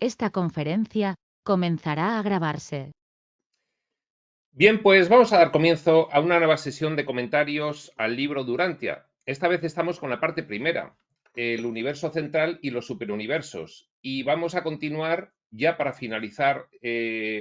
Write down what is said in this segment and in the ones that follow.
Esta conferencia comenzará a grabarse. Bien, pues vamos a dar comienzo a una nueva sesión de comentarios al libro Durantia. Esta vez estamos con la parte primera, el universo central y los superuniversos. Y vamos a continuar ya para finalizar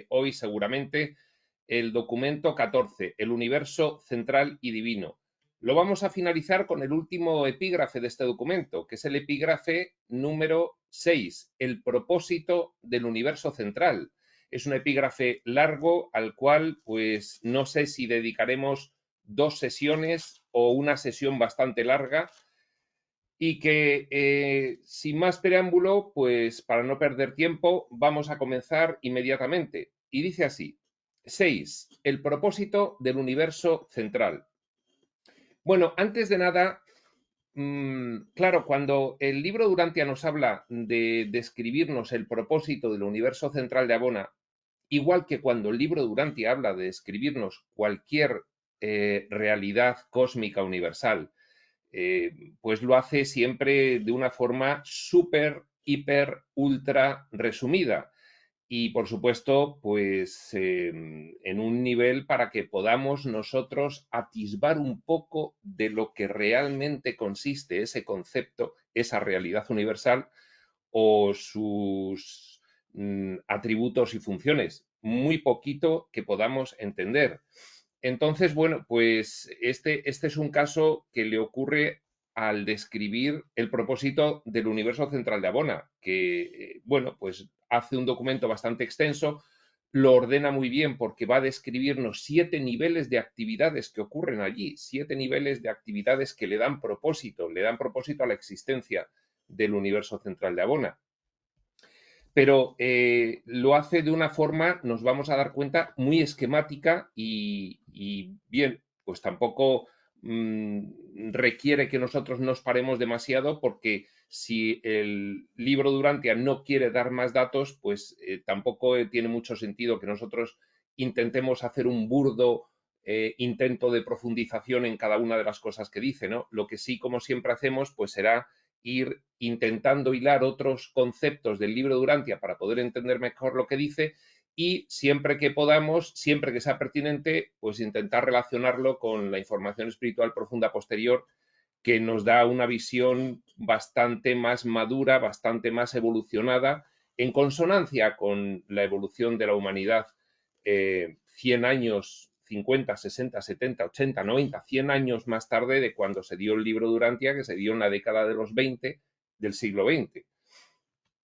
hoy seguramente el documento 14, el universo central y divino. Lo vamos a finalizar con el último epígrafe de este documento, que es el epígrafe número 6, el propósito del universo central. Es un epígrafe largo al cual, pues, no sé si dedicaremos 2 sesiones o una sesión bastante larga y que, sin más preámbulo, pues, para no perder tiempo, vamos a comenzar inmediatamente. Y dice así: 6. El propósito del universo central. Bueno, antes de nada, claro, cuando el libro Durantia nos habla de describirnos el propósito del universo central de Abona, igual que cuando el libro Durantia habla de describirnos cualquier realidad cósmica universal, pues lo hace siempre de una forma súper, hiper, ultra resumida. Y por supuesto, pues en un nivel para que podamos nosotros atisbar un poco de lo que realmente consiste ese concepto, esa realidad universal o sus atributos y funciones. Muy poquito que podamos entender. Entonces, bueno, pues este es un caso que le ocurre al describir el propósito del universo central de Abona, que, bueno, pues hace un documento bastante extenso, lo ordena muy bien porque va a describirnos 7 niveles de actividades que ocurren allí, 7 niveles de actividades que le dan propósito a la existencia del universo central de Abona. Pero lo hace de una forma, nos vamos a dar cuenta, muy esquemática y bien, pues tampoco requiere que nosotros nos paremos demasiado porque si el libro Durantia no quiere dar más datos, pues tampoco tiene mucho sentido que nosotros intentemos hacer un burdo intento de profundización en cada una de las cosas que dice, ¿no? Lo que sí, como siempre hacemos, pues será ir intentando hilar otros conceptos del libro Durantia para poder entender mejor lo que dice y siempre que podamos, siempre que sea pertinente, pues intentar relacionarlo con la información espiritual profunda posterior que nos da una visión bastante más madura, bastante más evolucionada, en consonancia con la evolución de la humanidad 100 años, 50, 60, 70, 80, 90, 100 años más tarde de cuando se dio el libro Durantia, que se dio en la década de los 20 del siglo XX.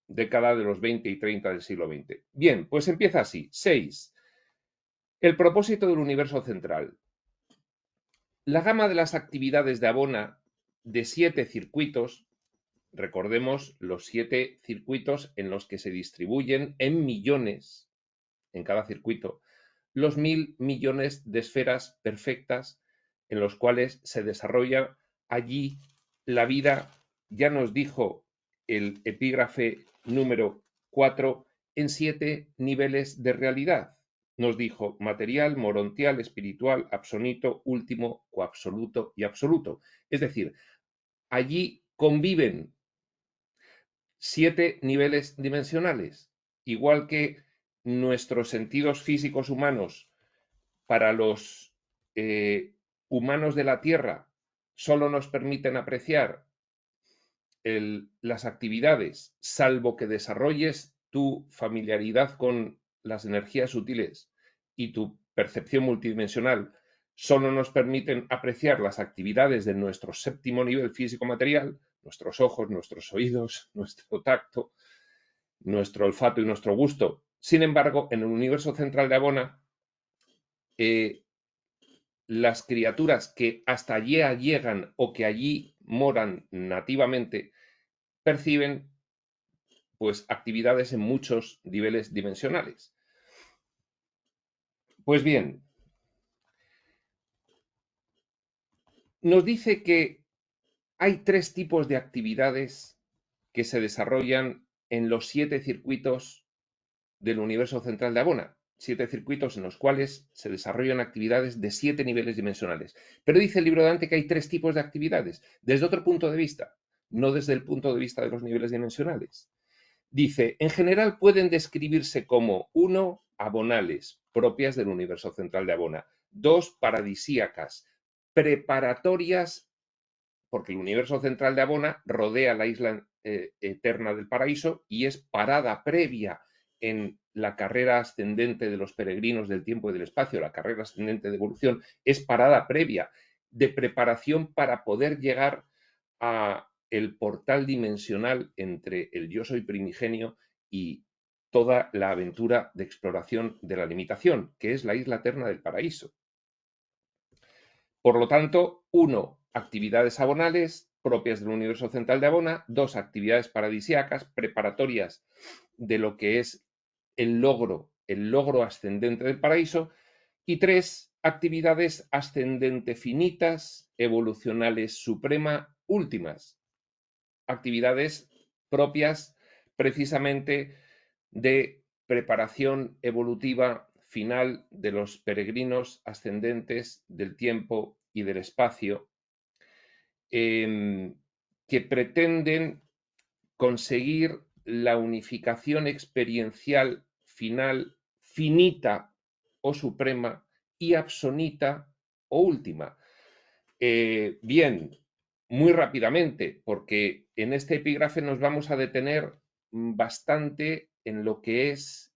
Década de los 20 y 30 del siglo XX. Bien, pues empieza así. 6. El propósito del universo central. La gama de las actividades de Abona de 7 circuitos, recordemos los 7 circuitos en los que se distribuyen en millones, en cada circuito, los 1000 millones de esferas perfectas en los cuales se desarrolla allí la vida, ya nos dijo el epígrafe número 4, en 7 niveles de realidad. Nos dijo material, morontial, espiritual, absonito, último, coabsoluto y absoluto. Es decir, allí conviven 7 niveles dimensionales, igual que nuestros sentidos físicos humanos para los humanos de la Tierra solo nos permiten apreciar las actividades, salvo que desarrolles tu familiaridad con las energías sutiles y tu percepción multidimensional, solo nos permiten apreciar las actividades de nuestro séptimo nivel físico-material, nuestros ojos, nuestros oídos, nuestro tacto, nuestro olfato y nuestro gusto. Sin embargo, en el universo central de Abona, las criaturas que hasta allí llegan o que allí moran nativamente perciben pues actividades en muchos niveles dimensionales. Pues bien, nos dice que hay 3 tipos de actividades que se desarrollan en los 7 circuitos del universo central de Abona. 7 circuitos en los cuales se desarrollan actividades de 7 niveles dimensionales. Pero dice el libro de Dante que hay 3 tipos de actividades, desde otro punto de vista, no desde el punto de vista de los niveles dimensionales. Dice, en general pueden describirse como 1, abonales, propias del universo central de Abona; 2, paradisíacas, preparatorias, porque el universo central de Abona rodea la isla eterna del paraíso y es parada previa en la carrera ascendente de los peregrinos del tiempo y del espacio. La carrera ascendente de evolución es parada previa de preparación para poder llegar a el portal dimensional entre el yo soy primigenio y toda la aventura de exploración de la limitación, que es la isla eterna del paraíso. Por lo tanto, 1, actividades abonales propias del universo central de Abona; 2, actividades paradisíacas preparatorias de lo que es el logro ascendente del paraíso; y 3, actividades ascendente finitas, evolucionales suprema últimas, actividades propias precisamente de preparación evolutiva final de los peregrinos ascendentes del tiempo y del espacio, que pretenden conseguir la unificación experiencial final, finita o suprema, y absonita o última. Bien, muy rápidamente, porque en este epígrafe nos vamos a detener bastante en lo que es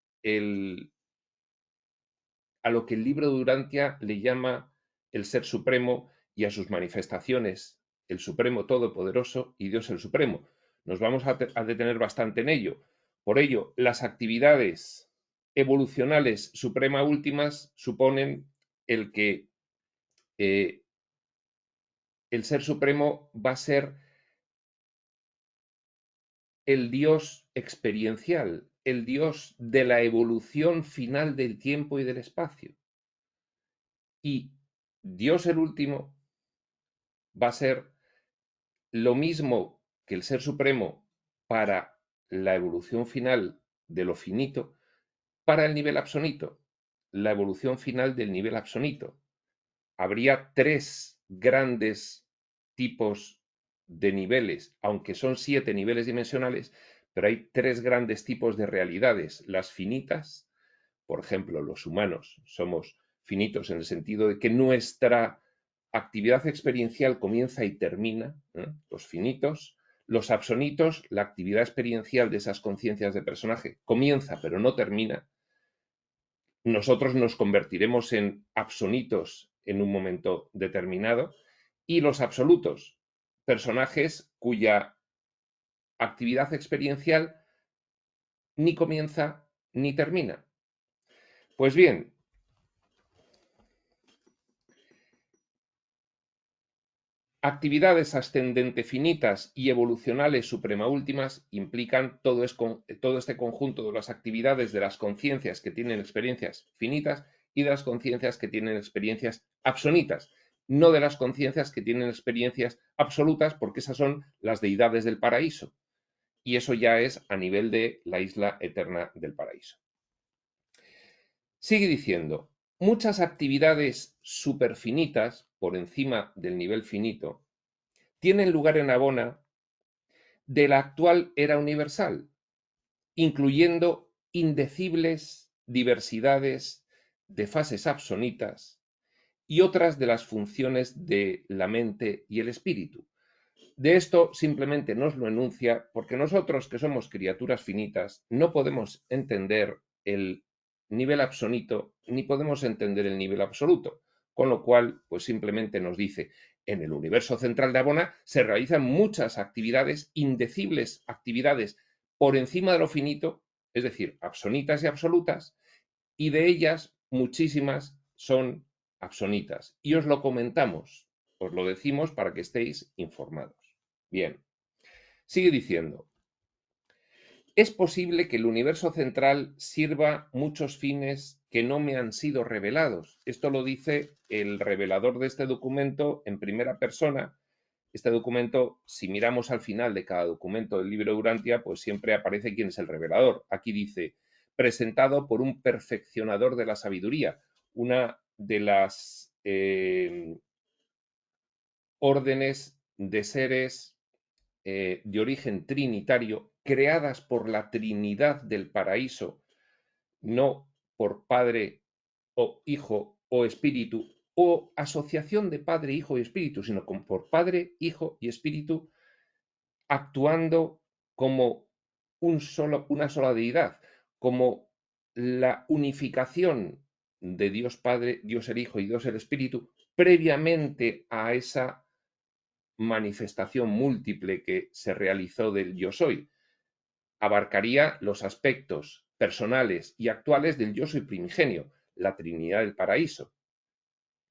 a lo que el libro de Durantia le llama el Ser Supremo y a sus manifestaciones, el Supremo Todopoderoso y Dios el Supremo. Nos vamos a detener bastante en ello. Por ello, las actividades evolucionales suprema últimas suponen el que el Ser Supremo va a ser el Dios experiencial, el Dios de la evolución final del tiempo y del espacio. Y Dios el último va a ser lo mismo que el Ser Supremo para la evolución final de lo finito, para el nivel absonito, la evolución final del nivel absonito. Habría 3 grandes tipos de niveles, aunque son 7 niveles dimensionales, pero hay 3 grandes tipos de realidades: las finitas, por ejemplo, los humanos somos finitos en el sentido de que nuestra actividad experiencial comienza y termina, los finitos; los absonitos, la actividad experiencial de esas conciencias de personaje comienza pero no termina. Nosotros nos convertiremos en absonitos en un momento determinado; y los absolutos, personajes cuya actividad experiencial ni comienza ni termina. Pues bien, actividades ascendente finitas y evolucionales suprema últimas implican todo este conjunto de las actividades de las conciencias que tienen experiencias finitas y de las conciencias que tienen experiencias absonitas, no de las conciencias que tienen experiencias absolutas, porque esas son las deidades del paraíso. Y eso ya es a nivel de la isla eterna del paraíso. Sigue diciendo, muchas actividades superfinitas, por encima del nivel finito, tienen lugar en Abona de la actual era universal, incluyendo indecibles diversidades de fases absonitas y otras de las funciones de la mente y el espíritu. De esto simplemente nos lo enuncia porque nosotros, que somos criaturas finitas, no podemos entender el nivel absonito ni podemos entender el nivel absoluto, con lo cual pues simplemente nos dice: en el universo central de Abona se realizan muchas actividades, indecibles actividades por encima de lo finito, es decir, absonitas y absolutas, y de ellas muchísimas son absonitas. Y os lo comentamos, os lo decimos para que estéis informados. Bien, sigue diciendo, es posible que el universo central sirva muchos fines que no me han sido revelados. Esto lo dice el revelador de este documento en primera persona. Este documento, si miramos al final de cada documento del libro de Durantia, pues siempre aparece quién es el revelador. Aquí dice, presentado por un perfeccionador de la sabiduría, una de las órdenes de seres de origen trinitario creadas por la Trinidad del paraíso, no por Padre o Hijo o Espíritu, o asociación de Padre, Hijo y Espíritu, sino por Padre, Hijo y Espíritu actuando como una sola deidad, como la unificación de Dios Padre, Dios el Hijo y Dios el Espíritu, previamente a esa manifestación múltiple que se realizó del yo soy. Abarcaría los aspectos personales y actuales del yo soy primigenio, la Trinidad del paraíso.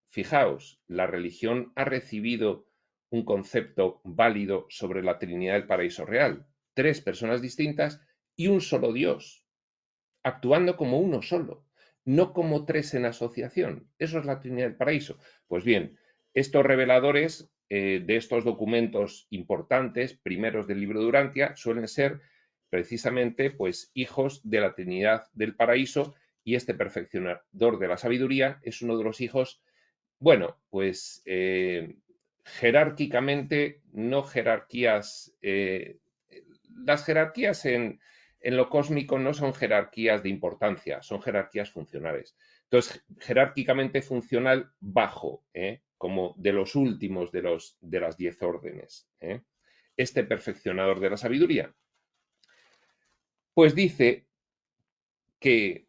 Fijaos, la religión ha recibido un concepto válido sobre la Trinidad del paraíso real. Tres personas distintas y un solo Dios, actuando como uno solo, no como tres en asociación. Eso es la Trinidad del paraíso. Pues bien, estos reveladores de estos documentos importantes, primeros del libro de Urantia, suelen ser precisamente pues hijos de la Trinidad del paraíso, y este perfeccionador de la sabiduría es uno de los hijos, bueno, pues jerárquicamente, no jerarquías, las jerarquías en lo cósmico no son jerarquías de importancia, son jerarquías funcionales. Entonces, jerárquicamente funcional bajo, como de los últimos de las 10 órdenes. Este perfeccionador de la sabiduría, pues dice que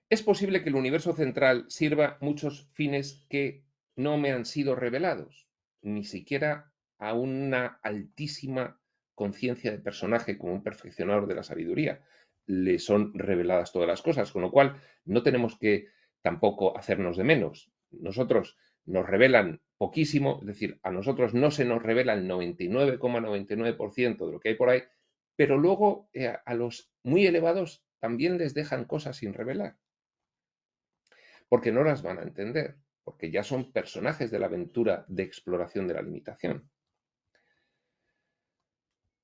es posible que el universo central sirva muchos fines que no me han sido revelados, ni siquiera a una altísima conciencia de personaje como un perfeccionador de la sabiduría le son reveladas todas las cosas, con lo cual no tenemos que tampoco hacernos de menos. Nosotros nos revelan poquísimo, es decir, a nosotros no se nos revela el 99,99% de lo que hay por ahí, pero luego a los muy elevados también les dejan cosas sin revelar, porque no las van a entender, porque ya son personajes de la aventura de exploración de la limitación.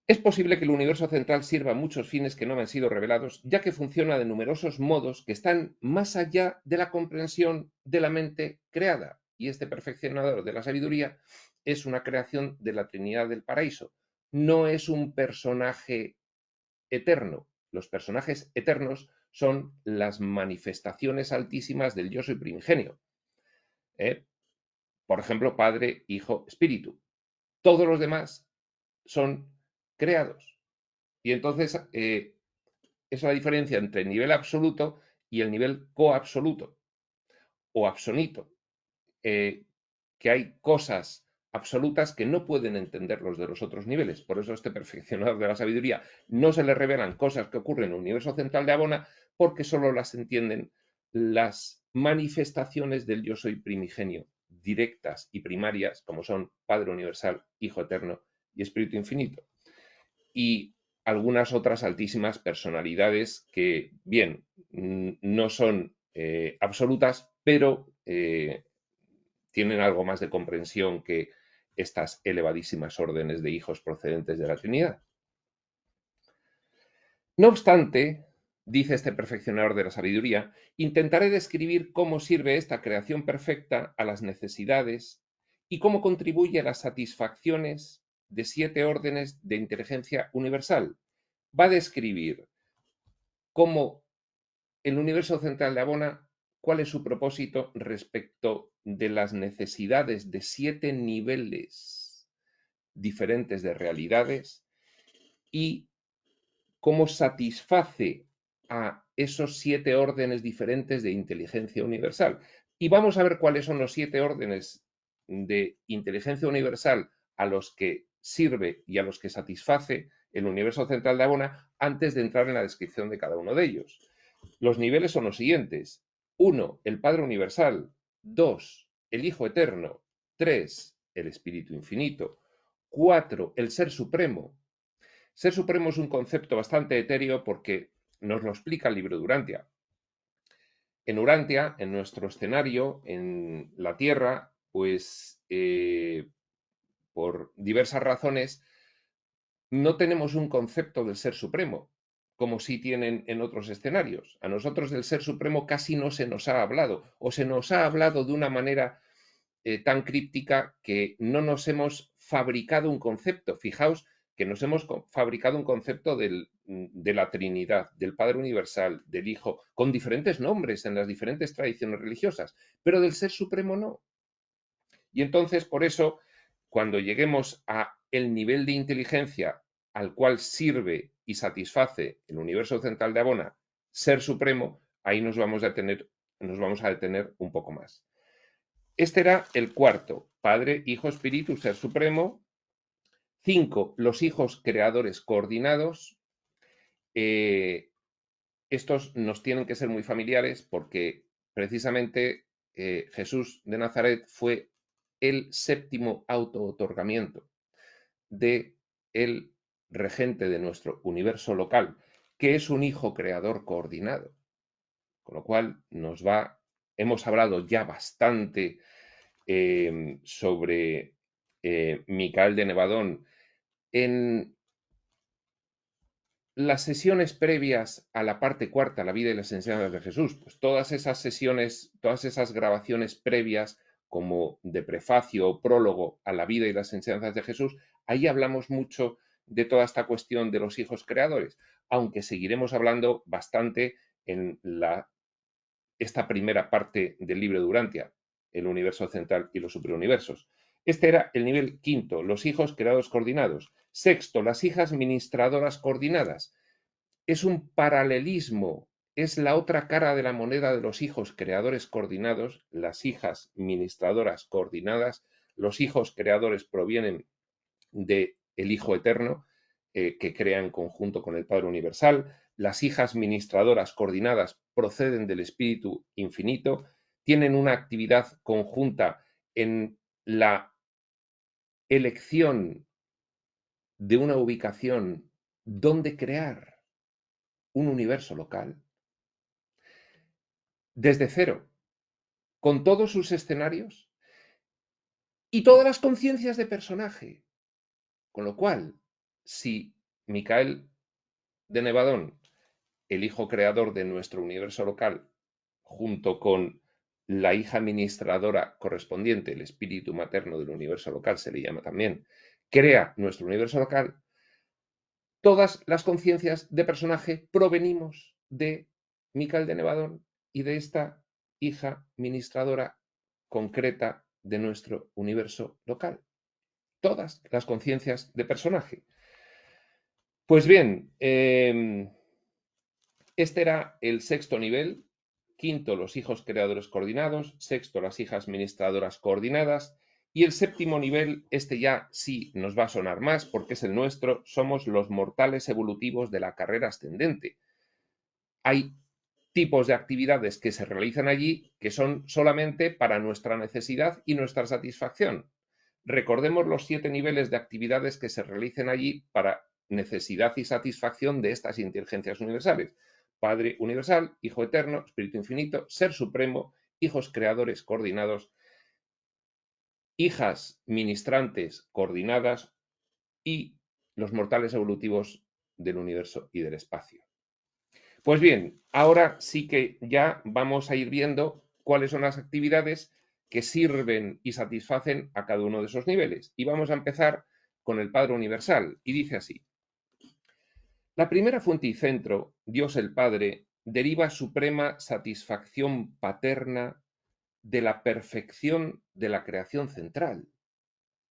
Es posible que el universo central sirva a muchos fines que no me han sido revelados, ya que funciona de numerosos modos que están más allá de la comprensión de la mente creada, y este perfeccionador de la sabiduría es una creación de la Trinidad del paraíso. No es un personaje eterno. Los personajes eternos son las manifestaciones altísimas del yo soy primigenio. ¿eh? Por ejemplo, Padre, Hijo, Espíritu. Todos los demás son creados. Y entonces, esa es la diferencia entre el nivel absoluto y el nivel coabsoluto o absonito, que hay cosas absolutas que no pueden entender los de los otros niveles. Por eso este perfeccionador de la sabiduría no se le revelan cosas que ocurren en el universo central de Abona, porque solo las entienden las manifestaciones del yo soy primigenio, directas y primarias, como son Padre Universal, Hijo Eterno y Espíritu Infinito. Y algunas otras altísimas personalidades que, bien, no son absolutas, pero tienen algo más de comprensión que estas elevadísimas órdenes de hijos procedentes de la Trinidad. No obstante, dice este perfeccionador de la sabiduría, intentaré describir cómo sirve esta creación perfecta a las necesidades y cómo contribuye a las satisfacciones de 7 órdenes de inteligencia universal. Va a describir cómo el universo central de Abona, cuál es su propósito respecto de las necesidades de 7 niveles diferentes de realidades y cómo satisface a esos 7 órdenes diferentes de inteligencia universal. Y vamos a ver cuáles son los 7 órdenes de inteligencia universal a los que sirve y a los que satisface el universo central de Abona antes de entrar en la descripción de cada uno de ellos. Los niveles son los siguientes. 1, el Padre Universal. 2, el Hijo Eterno. 3, el Espíritu Infinito. 4, el Ser Supremo. Ser Supremo es un concepto bastante etéreo porque nos lo explica el libro de Urantia. En Urantia, en nuestro escenario, en la Tierra, pues por diversas razones, no tenemos un concepto del Ser Supremo, como sí tienen en otros escenarios. A nosotros del Ser Supremo casi no se nos ha hablado, o se nos ha hablado de una manera tan críptica que no nos hemos fabricado un concepto. Fijaos que nos hemos fabricado un concepto de la Trinidad, del Padre Universal, del Hijo, con diferentes nombres en las diferentes tradiciones religiosas, pero del Ser Supremo no. Y entonces, por eso, cuando lleguemos a el nivel de inteligencia al cual sirve y satisface el universo central de Abona, Ser Supremo, ahí nos vamos a detener un poco más. Este era el cuarto, Padre, Hijo, Espíritu, Ser Supremo. 5, los hijos creadores coordinados. Estos nos tienen que ser muy familiares porque precisamente Jesús de Nazaret fue el séptimo auto-otorgamiento de el regente de nuestro universo local, que es un hijo creador coordinado. Con lo cual hemos hablado ya bastante sobre Micael de Nevadón en las sesiones previas a la parte cuarta, la vida y las enseñanzas de Jesús. Pues todas esas sesiones, todas esas grabaciones previas como de prefacio o prólogo a la vida y las enseñanzas de Jesús, ahí hablamos mucho de toda esta cuestión de los hijos creadores, aunque seguiremos hablando bastante en esta primera parte del libro de Durantia, el universo central y los superuniversos. Este era el nivel quinto, los hijos creados coordinados. Sexto, las hijas ministradoras coordinadas. Es un paralelismo, es la otra cara de la moneda de los hijos creadores coordinados, las hijas ministradoras coordinadas. Los hijos creadores provienen del Hijo Eterno, que crea en conjunto con el Padre Universal. Las hijas ministradoras coordinadas proceden del Espíritu Infinito, tienen una actividad conjunta en la elección de una ubicación donde crear un universo local desde cero, con todos sus escenarios y todas las conciencias de personaje. Con lo cual, si Micael de Nevadón, el hijo creador de nuestro universo local, junto con la hija administradora correspondiente, el espíritu materno del universo local, se le llama también, crea nuestro universo local, todas las conciencias de personaje provenimos de Micael de Nevadón y de esta hija ministradora concreta de nuestro universo local. Todas las conciencias de personaje. Pues bien, este era el sexto nivel. Quinto, los hijos creadores coordinados. Sexto, las hijas ministradoras coordinadas. Y el séptimo nivel, este ya sí nos va a sonar más porque es el nuestro, somos los mortales evolutivos de la carrera ascendente. Hay tipos de actividades que se realizan allí que son solamente para nuestra necesidad y nuestra satisfacción. Recordemos los 7 niveles de actividades que se realicen allí para necesidad y satisfacción de estas inteligencias universales. Padre universal, Hijo eterno, Espíritu infinito, Ser supremo, hijos creadores coordinados, hijas ministrantes coordinadas y los mortales evolutivos del universo y del espacio. Pues bien, ahora sí que ya vamos a ir viendo cuáles son las actividades que sirven y satisfacen a cada uno de esos niveles. Y vamos a empezar con el Padre Universal. Y dice así: la primera fuente y centro, Dios el Padre, deriva suprema satisfacción paterna de la perfección de la creación central.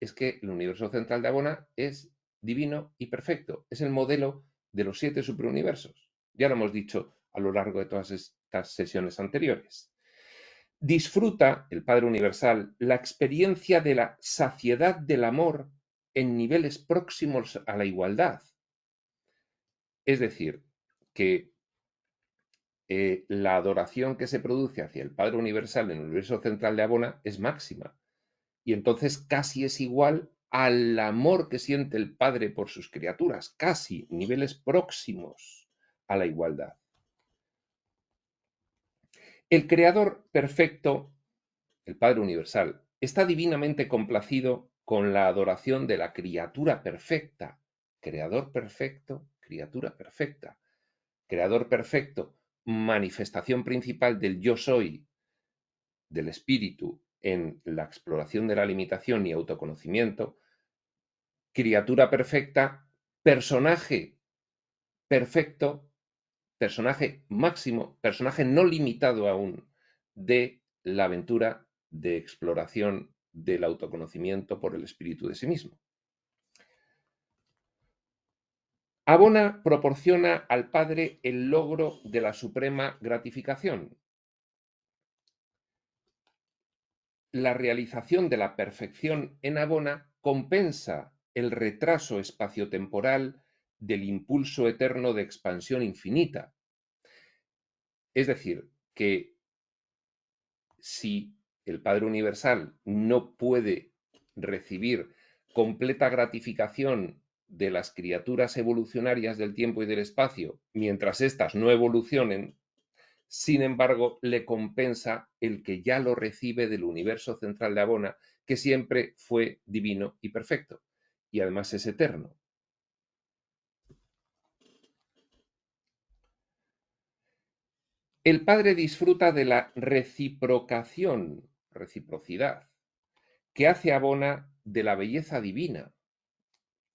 Es que el universo central de Abona es divino y perfecto. Es el modelo de los 7 superuniversos. Ya lo hemos dicho a lo largo de todas estas sesiones anteriores. Disfruta el Padre Universal la experiencia de la saciedad del amor en niveles próximos a la igualdad. Es decir, que la adoración que se produce hacia el Padre Universal en el universo central de Abona es máxima. Y entonces casi es igual al amor que siente el Padre por sus criaturas, casi niveles próximos a la igualdad. El Creador perfecto, el Padre Universal, está divinamente complacido con la adoración de la criatura perfecta. Creador perfecto, criatura perfecta. Creador perfecto, manifestación principal del yo soy, del espíritu en la exploración de la limitación y autoconocimiento. Criatura perfecta, personaje perfecto, personaje máximo, personaje no limitado aún de la aventura de exploración del autoconocimiento por el espíritu de sí mismo. Abona proporciona al padre el logro de la suprema gratificación, la realización de la perfección en Abona compensa el retraso espaciotemporal del impulso eterno de expansión infinita. Es decir, que si el Padre Universal no puede recibir completa gratificación de las criaturas evolucionarias del tiempo y del espacio mientras éstas no evolucionen, sin embargo, le compensa el que ya lo recibe del universo central de Abona, que siempre fue divino y perfecto, y además es eterno. El Padre disfruta de la reciprocación, reciprocidad, que hace Abona de la belleza divina.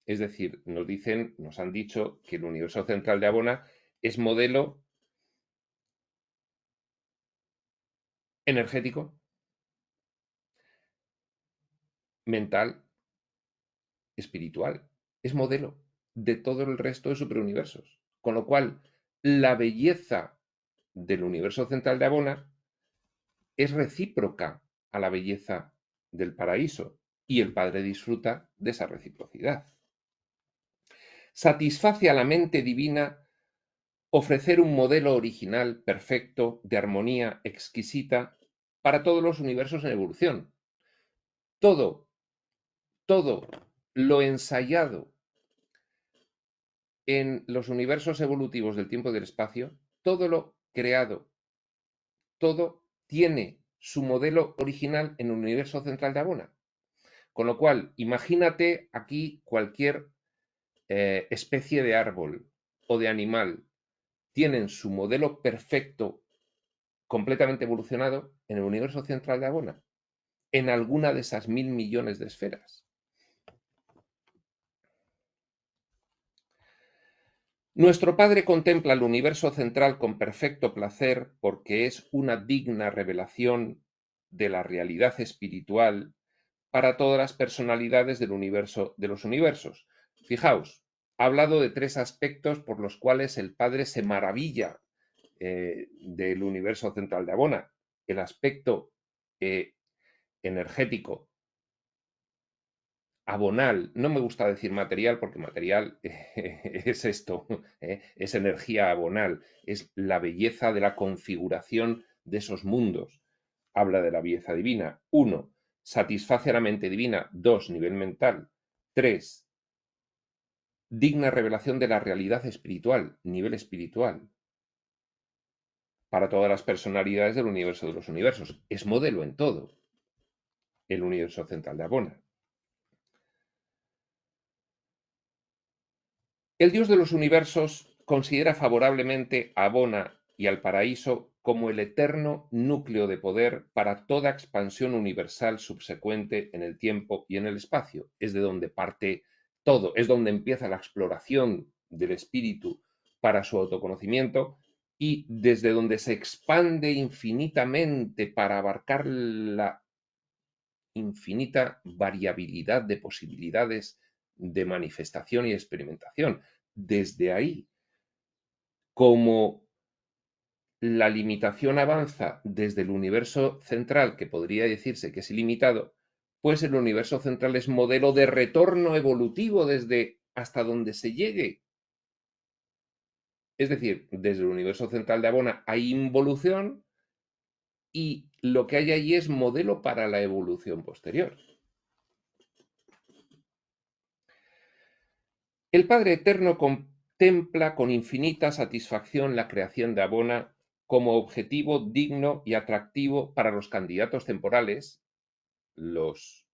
Es decir, nos han dicho que el universo central de Abona es modelo energético, mental, espiritual. Es modelo de todo el resto de superuniversos. Con lo cual, la belleza del universo central de Abona es recíproca a la belleza del paraíso y el Padre disfruta de esa reciprocidad. Satisface a la mente divina ofrecer un modelo original, perfecto, de armonía exquisita para todos los universos en evolución. Todo lo ensayado en los universos evolutivos del tiempo y del espacio, todo lo creado, todo tiene su modelo original en el universo central de Abona. Con lo cual, imagínate aquí cualquier especie de árbol o de animal, tienen su modelo perfecto, completamente evolucionado en el universo central de Abona, en alguna de esas 1000 millones de esferas. Nuestro Padre contempla el universo central con perfecto placer porque es una digna revelación de la realidad espiritual para todas las personalidades del universo de los universos. Fijaos, ha hablado de 3 aspectos por los cuales el Padre se maravilla del universo central de Abona. El aspecto energético, abonal, no me gusta decir material porque material es esto, es energía abonal, es la belleza de la configuración de esos mundos. Habla de la belleza divina. 1, satisface a la mente divina. 2, nivel mental. 3, digna revelación de la realidad espiritual, nivel espiritual, para todas las personalidades del universo de los universos. Es modelo en todo el universo central de Abona. El Dios de los universos considera favorablemente a Abona y al paraíso como el eterno núcleo de poder para toda expansión universal subsecuente en el tiempo y en el espacio. Es de donde parte todo, es donde empieza la exploración del espíritu para su autoconocimiento y desde donde se expande infinitamente para abarcar la infinita variabilidad de posibilidades de manifestación y experimentación. Desde ahí, como la limitación avanza desde el universo central, que podría decirse que es ilimitado, pues el universo central es modelo de retorno evolutivo desde hasta donde se llegue. Es decir, desde el universo central de Abona hay involución y lo que hay allí es modelo para la evolución posterior. El Padre Eterno contempla con infinita satisfacción la creación de Abona como objetivo digno y atractivo para los candidatos temporales, los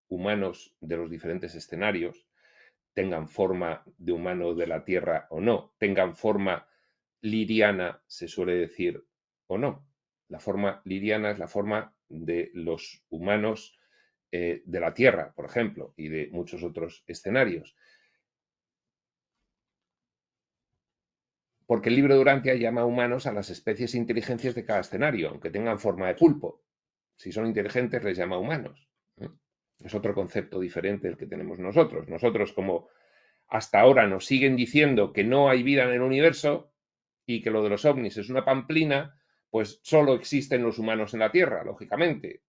humanos de los diferentes escenarios, tengan forma de humano de la Tierra o no, tengan forma liriana, se suele decir, o no. La forma liriana es la forma de los humanos de la Tierra, por ejemplo, y de muchos otros escenarios. porque el libro de Urantia llama humanos a las especies e inteligencias de cada escenario, aunque tengan forma de pulpo. Si son inteligentes, les llama humanos. Es otro concepto diferente del que tenemos nosotros. Nosotros, como hasta ahora nos siguen diciendo que no hay vida en el universo y que lo de los ovnis es una pamplina, pues solo existen los humanos en la Tierra, lógicamente.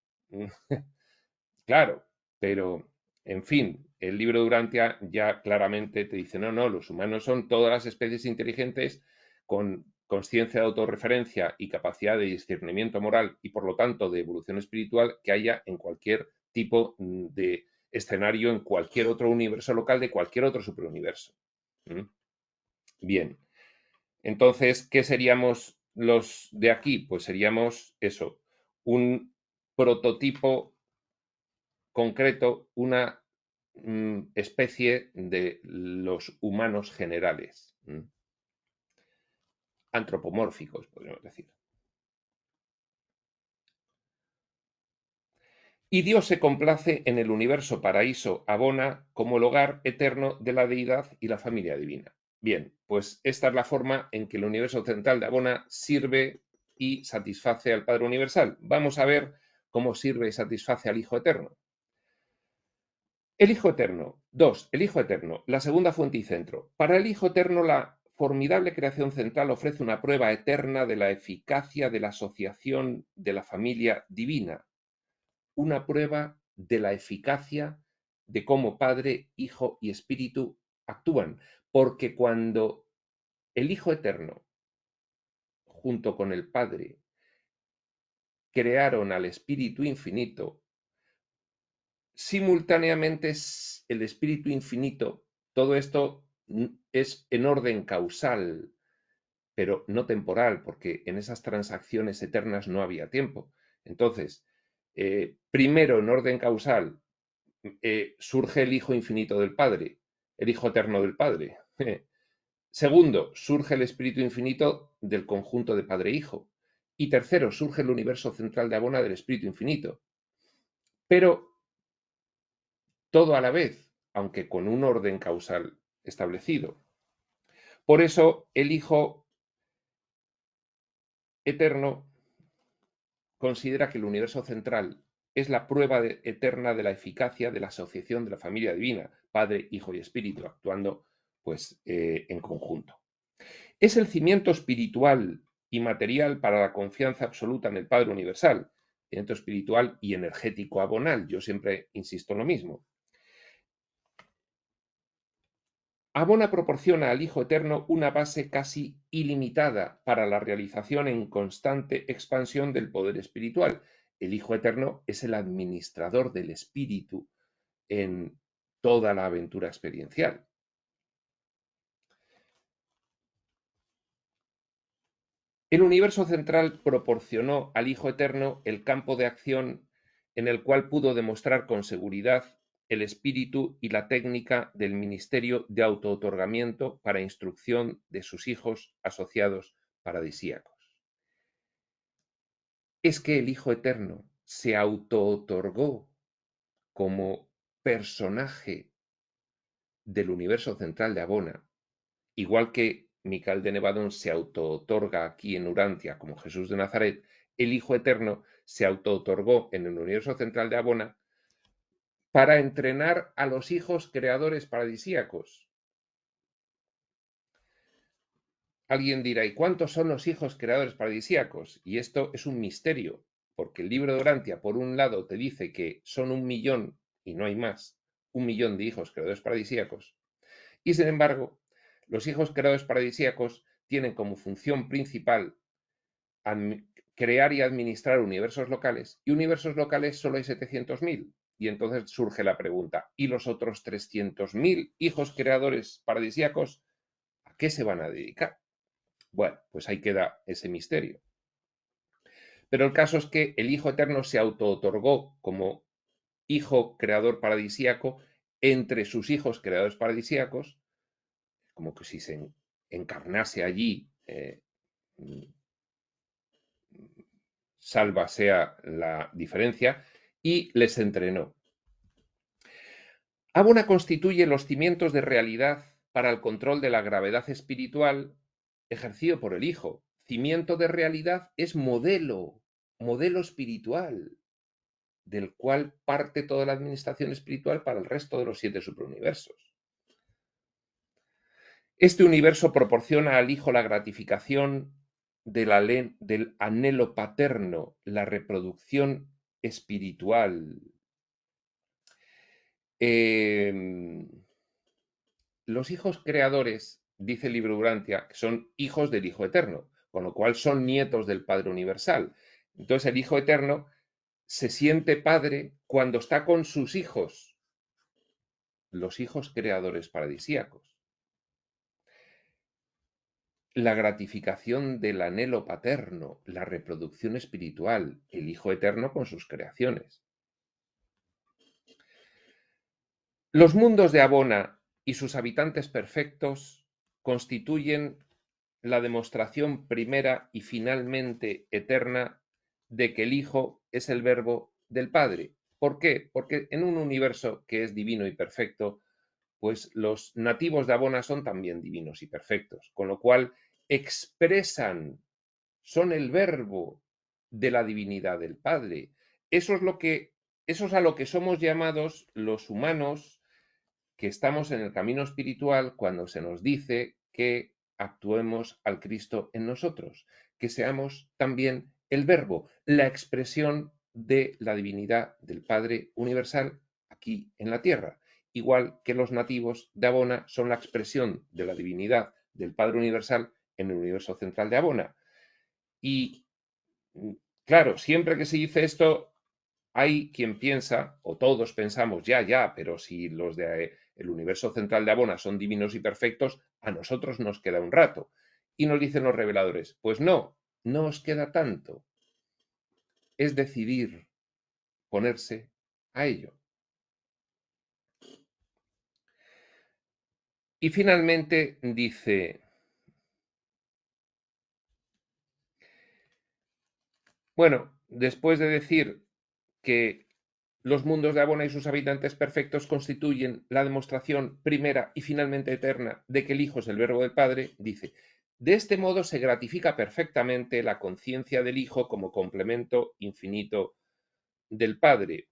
Claro, pero, en fin, el libro de Urantia ya claramente te dice, no, los humanos son todas las especies inteligentes con consciencia de autorreferencia y capacidad de discernimiento moral y, por lo tanto, de evolución espiritual que haya en cualquier tipo de escenario, en cualquier otro universo local de cualquier otro superuniverso. Bien, entonces, ¿qué seríamos los de aquí? Pues seríamos eso, un prototipo concreto, una especie de los humanos generales, antropomórficos, podríamos decir. Y Dios se complace en el universo paraíso Abona como el hogar eterno de la deidad y la familia divina. Bien, pues esta es la forma en que el universo central de Abona sirve y satisface al Padre Universal. Vamos a ver cómo sirve y satisface al Hijo Eterno. El Hijo Eterno. 2. El Hijo Eterno, la segunda fuente y centro. Para el Hijo Eterno, la formidable creación central ofrece una prueba eterna de la eficacia de la asociación de la familia divina. Una prueba de la eficacia de cómo Padre, Hijo y Espíritu actúan. Porque cuando el Hijo Eterno, junto con el Padre, crearon al Espíritu Infinito, simultáneamente el Espíritu Infinito, todo esto es en orden causal, pero no temporal, porque en esas transacciones eternas no había tiempo. Entonces, primero en orden causal surge el Hijo Infinito del Padre, el Hijo Eterno del Padre. Segundo, surge el Espíritu Infinito del conjunto de Padre e Hijo. Y tercero, surge el universo central de Abona del Espíritu Infinito. Pero todo a la vez, aunque con un orden causal establecido. Por eso el Hijo Eterno considera que el universo central es la prueba eterna de la eficacia de la asociación de la familia divina, Padre, Hijo y Espíritu, actuando pues en conjunto. Es el cimiento espiritual y material para la confianza absoluta en el Padre Universal, cimiento espiritual y energético abonal. Yo siempre insisto en lo mismo. Abona proporciona al Hijo Eterno una base casi ilimitada para la realización en constante expansión del poder espiritual. El Hijo Eterno es el administrador del Espíritu en toda la aventura experiencial. El universo central proporcionó al Hijo Eterno el campo de acción en el cual pudo demostrar con seguridad el espíritu y la técnica del ministerio de autootorgamiento para instrucción de sus hijos asociados paradisíacos. Es que el Hijo Eterno se autootorgó como personaje del universo central de Abona, igual que Micael de Nevadón se autootorga aquí en Urantia como Jesús de Nazaret, el Hijo Eterno se autootorgó en el universo central de Abona para entrenar a los hijos creadores paradisíacos. Alguien dirá, ¿y cuántos son los hijos creadores paradisíacos? Y esto es un misterio, porque el libro de Urantia, por un lado, te dice que son 1.000.000, y no hay más, 1.000.000 de hijos creadores paradisíacos, y sin embargo, los hijos creadores paradisíacos tienen como función principal crear y administrar universos locales, y universos locales solo hay 700.000. Y entonces surge la pregunta, ¿y los otros 300.000 hijos creadores paradisíacos a qué se van a dedicar? Bueno, pues ahí queda ese misterio. Pero el caso es que el Hijo Eterno se autootorgó como hijo creador paradisíaco entre sus hijos creadores paradisíacos, como que si se encarnase allí, salva sea la diferencia, y les entrenó. Abona constituye los cimientos de realidad para el control de la gravedad espiritual ejercido por el Hijo. Cimiento de realidad es modelo espiritual, del cual parte toda la administración espiritual para el resto de los 7 superuniversos. Este universo proporciona al Hijo la gratificación del anhelo paterno, la reproducción espiritual. Los hijos creadores, dice el libro Urantia, que son hijos del Hijo Eterno, con lo cual son nietos del Padre Universal. Entonces el Hijo Eterno se siente padre cuando está con sus hijos, los hijos creadores paradisíacos. La gratificación del anhelo paterno, la reproducción espiritual, el Hijo Eterno con sus creaciones. Los mundos de Abona y sus habitantes perfectos constituyen la demostración primera y finalmente eterna de que el Hijo es el Verbo del Padre. ¿Por qué? Porque en un universo que es divino y perfecto, pues los nativos de Abona son también divinos y perfectos, con lo cual expresan, son el verbo de la divinidad del Padre. Eso es a lo que somos llamados los humanos que estamos en el camino espiritual cuando se nos dice que actuemos al Cristo en nosotros, que seamos también el verbo, la expresión de la divinidad del Padre universal aquí en la tierra, igual que los nativos de Abona son la expresión de la divinidad del Padre universal en el universo central de Abona. Y claro, siempre que se dice esto, hay quien piensa, o todos pensamos, ya, pero si los de el universo central de Abona son divinos y perfectos, a nosotros nos queda un rato. Y nos dicen los reveladores, pues no os queda tanto. Es decidir ponerse a ello. Y finalmente dice, bueno, después de decir que los mundos de Abona y sus habitantes perfectos constituyen la demostración primera y finalmente eterna de que el Hijo es el Verbo del Padre, dice, de este modo se gratifica perfectamente la conciencia del Hijo como complemento infinito del Padre.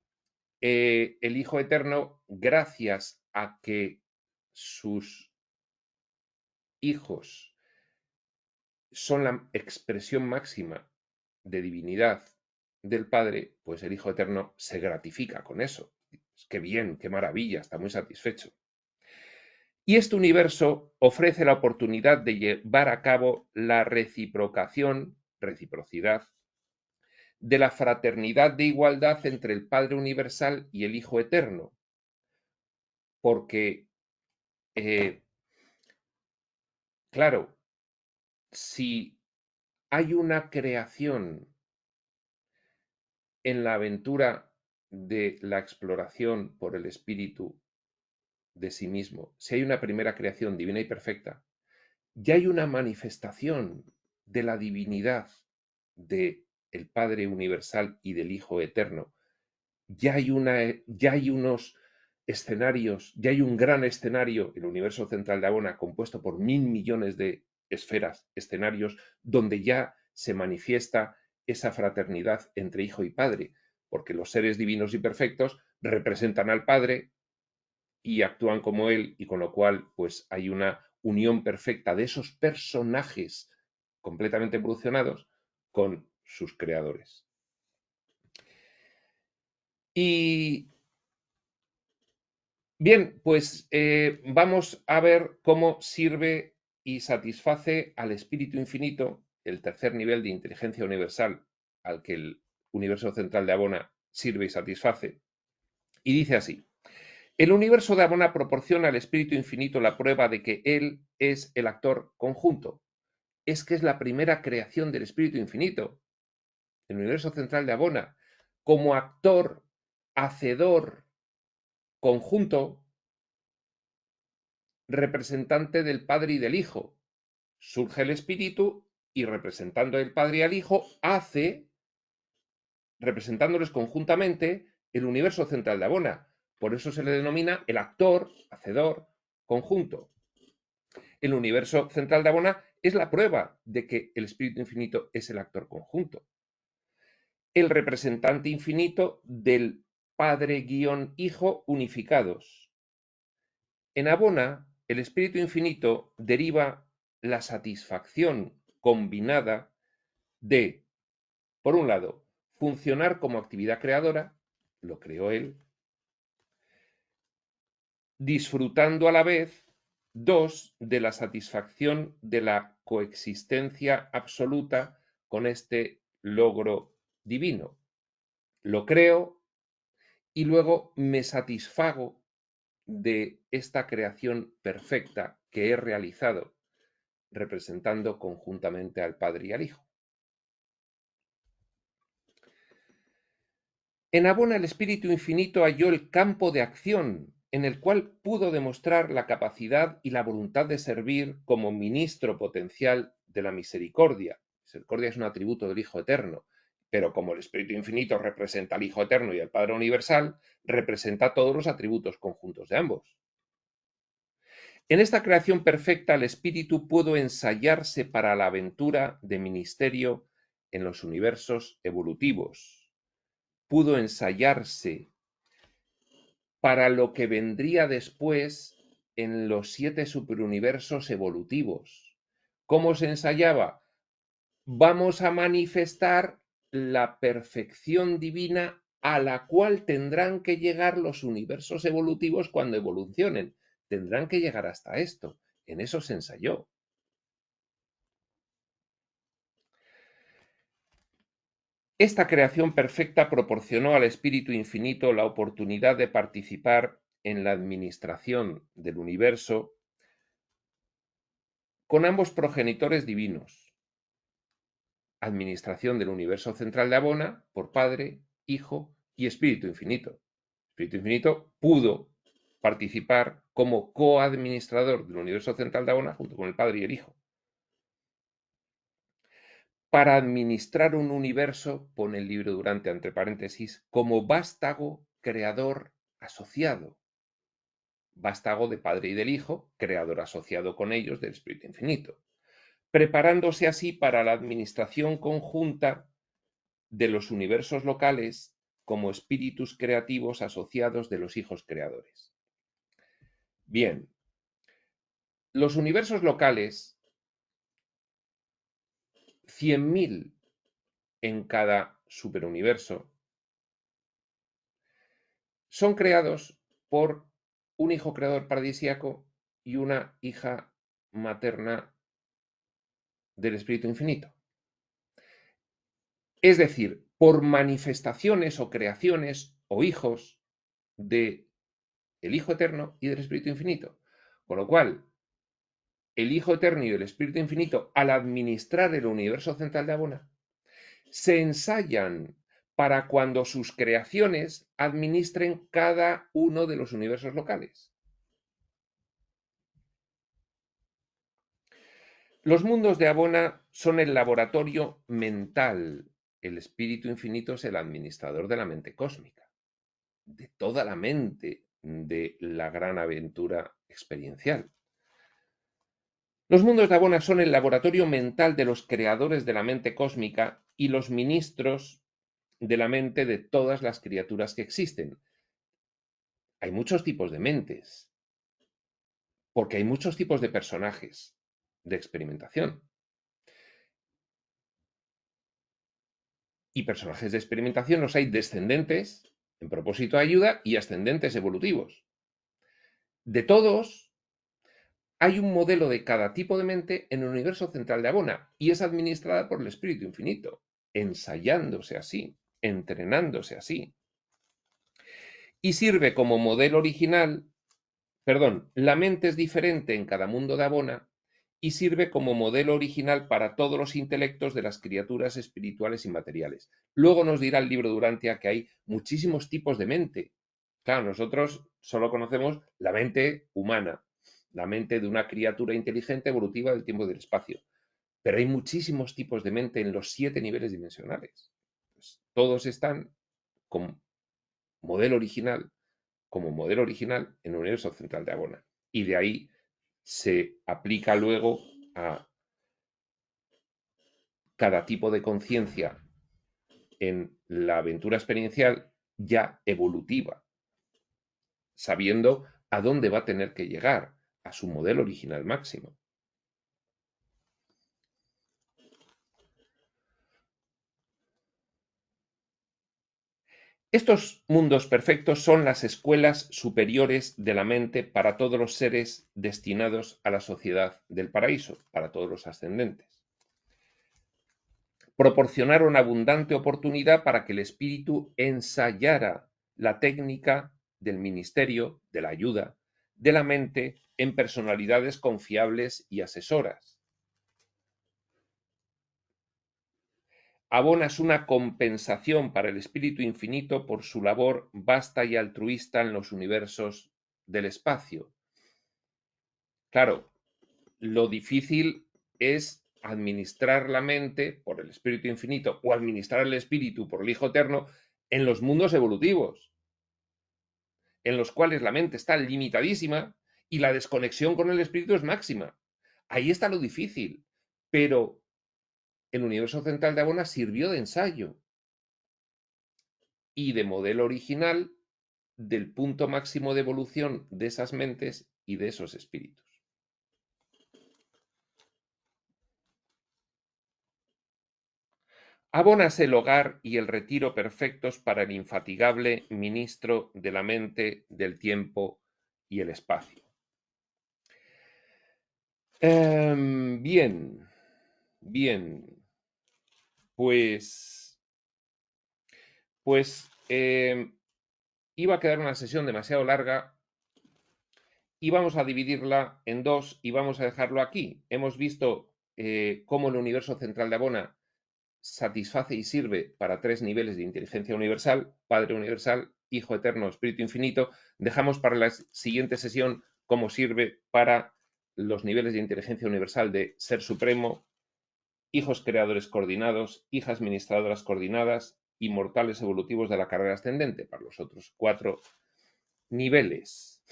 El Hijo Eterno, gracias a que sus hijos son la expresión máxima de divinidad del Padre, pues el Hijo Eterno se gratifica con eso. Qué bien, qué maravilla, está muy satisfecho. Y este universo ofrece la oportunidad de llevar a cabo la reciprocidad, de la fraternidad de igualdad entre el Padre Universal y el Hijo Eterno. Porque, claro, si hay una creación en la aventura de la exploración por el espíritu de sí mismo, si hay una primera creación divina y perfecta, ya hay una manifestación de la divinidad de el Padre universal y del Hijo eterno. Ya hay unos escenarios, ya hay un gran escenario, el universo central de Abona, compuesto por 1.000 millones de esferas, escenarios, donde ya se manifiesta esa fraternidad entre Hijo y Padre, porque los seres divinos y perfectos representan al Padre y actúan como Él, y con lo cual, pues hay una unión perfecta de esos personajes completamente evolucionados con sus creadores. Y bien, pues vamos a ver cómo sirve y satisface al espíritu infinito, el tercer nivel de inteligencia universal al que el universo central de Abona sirve y satisface. Y dice así, el universo de Abona proporciona al espíritu infinito la prueba de que él es el actor conjunto. Es que es la primera creación del espíritu infinito, el universo central de Abona, como actor, hacedor, conjunto, representante del Padre y del Hijo. Surge el Espíritu y representando el Padre y al Hijo, hace, representándoles conjuntamente, el universo central de Abona. Por eso se le denomina el actor, hacedor, conjunto. El universo central de Abona es la prueba de que el espíritu infinito es el actor conjunto, el representante infinito del Padre-Hijo unificados. En Abona, el espíritu infinito deriva la satisfacción combinada de, por un lado, funcionar como actividad creadora, lo creó él, disfrutando a la vez, dos, de la satisfacción de la coexistencia absoluta con este logro divino. Lo creo y luego me satisfago de esta creación perfecta que he realizado, representando conjuntamente al Padre y al Hijo. En Abona el Espíritu Infinito halló el campo de acción en el cual pudo demostrar la capacidad y la voluntad de servir como ministro potencial de la misericordia. Misericordia es un atributo del Hijo Eterno, pero como el Espíritu Infinito representa al Hijo Eterno y al Padre Universal, representa todos los atributos conjuntos de ambos. En esta creación perfecta el Espíritu pudo ensayarse para la aventura de ministerio en los universos evolutivos. Pudo ensayarse para lo que vendría después en los 7 superuniversos evolutivos. ¿Cómo se ensayaba? Vamos a manifestar la perfección divina a la cual tendrán que llegar los universos evolutivos cuando evolucionen. Tendrán que llegar hasta esto. En eso se ensayó. Esta creación perfecta proporcionó al Espíritu Infinito la oportunidad de participar en la administración del universo con ambos progenitores divinos. Administración del universo central de Abona por Padre, Hijo y Espíritu Infinito. Espíritu Infinito pudo participar como coadministrador del universo central de Abona junto con el Padre y el Hijo. Para administrar un universo, pone el libro Durante entre paréntesis, como vástago creador asociado. Vástago de Padre y del Hijo, creador asociado con ellos del Espíritu Infinito, preparándose así para la administración conjunta de los universos locales como espíritus creativos asociados de los hijos creadores. Bien, los universos locales, 100.000 en cada superuniverso, son creados por un hijo creador paradisíaco y una hija materna del Espíritu Infinito. Es decir, por manifestaciones o creaciones o hijos de el Hijo Eterno y del Espíritu Infinito. Con lo cual, el Hijo Eterno y el Espíritu Infinito, al administrar el universo central de Abona, se ensayan para cuando sus creaciones administren cada uno de los universos locales. Los mundos de Abona son el laboratorio mental. El Espíritu Infinito es el administrador de la mente cósmica, de toda la mente de la gran aventura experiencial. Los mundos de Abona son el laboratorio mental de los creadores de la mente cósmica y los ministros de la mente de todas las criaturas que existen. Hay muchos tipos de mentes, porque hay muchos tipos de personajes de experimentación. Y personajes de experimentación los hay descendentes, en propósito de ayuda, y ascendentes evolutivos. De todos, hay un modelo de cada tipo de mente en el universo central de Abona y es administrada por el Espíritu Infinito, ensayándose así, entrenándose así. Y sirve como modelo original, perdón, la mente es diferente en cada mundo de Abona y sirve como modelo original para todos los intelectos de las criaturas espirituales y materiales. Luego nos dirá el libro Durantia que hay muchísimos tipos de mente. Claro, nosotros solo conocemos la mente humana, la mente de una criatura inteligente evolutiva del tiempo y del espacio. Pero hay muchísimos tipos de mente en los 7 niveles dimensionales. Pues todos están como modelo original en el universo central de Abona. Y de ahí se aplica luego a cada tipo de conciencia en la aventura experiencial ya evolutiva, sabiendo a dónde va a tener que llegar, a su modelo original máximo. Estos mundos perfectos son las escuelas superiores de la mente para todos los seres destinados a la sociedad del paraíso, para todos los ascendentes. Proporcionaron abundante oportunidad para que el espíritu ensayara la técnica del ministerio, de la ayuda, de la mente en personalidades confiables y asesoras. Abonas una compensación para el espíritu infinito por su labor vasta y altruista en los universos del espacio. Claro, lo difícil es administrar la mente por el espíritu infinito o administrar el espíritu por el Hijo Eterno en los mundos evolutivos, en los cuales la mente está limitadísima y la desconexión con el espíritu es máxima. Ahí está lo difícil, pero el universo central de Abona sirvió de ensayo y de modelo original del punto máximo de evolución de esas mentes y de esos espíritus. Abonas el hogar y el retiro perfectos para el infatigable ministro de la mente, del tiempo y el espacio. Bien, bien, pues iba a quedar una sesión demasiado larga y vamos a dividirla en dos y vamos a dejarlo aquí. Hemos visto cómo el universo central de Abona satisface y sirve para tres niveles de inteligencia universal: Padre universal, Hijo eterno, Espíritu infinito. Dejamos para la siguiente sesión cómo sirve para los niveles de inteligencia universal de Ser Supremo, hijos creadores coordinados, hijas ministradoras coordinadas y mortales evolutivos de la carrera ascendente, para los otros 4 niveles.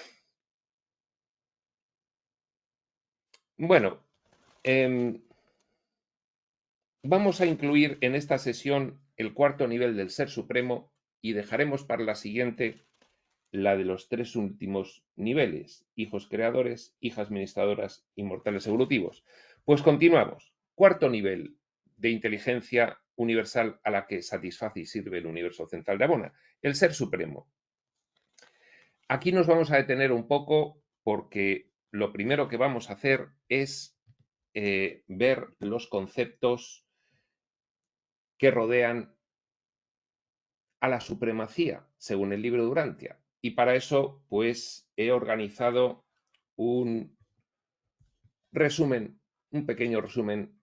Bueno, vamos a incluir en esta sesión el cuarto nivel del Ser Supremo y dejaremos para la siguiente la de los 3 últimos niveles: hijos creadores, hijas ministradoras y mortales evolutivos. Pues continuamos. Cuarto nivel de inteligencia universal a la que satisface y sirve el universo central de Abona, el Ser Supremo. Aquí nos vamos a detener un poco porque lo primero que vamos a hacer es ver los conceptos que rodean a la supremacía, según el libro de Urantia. Y para eso, pues, he organizado un resumen, un pequeño resumen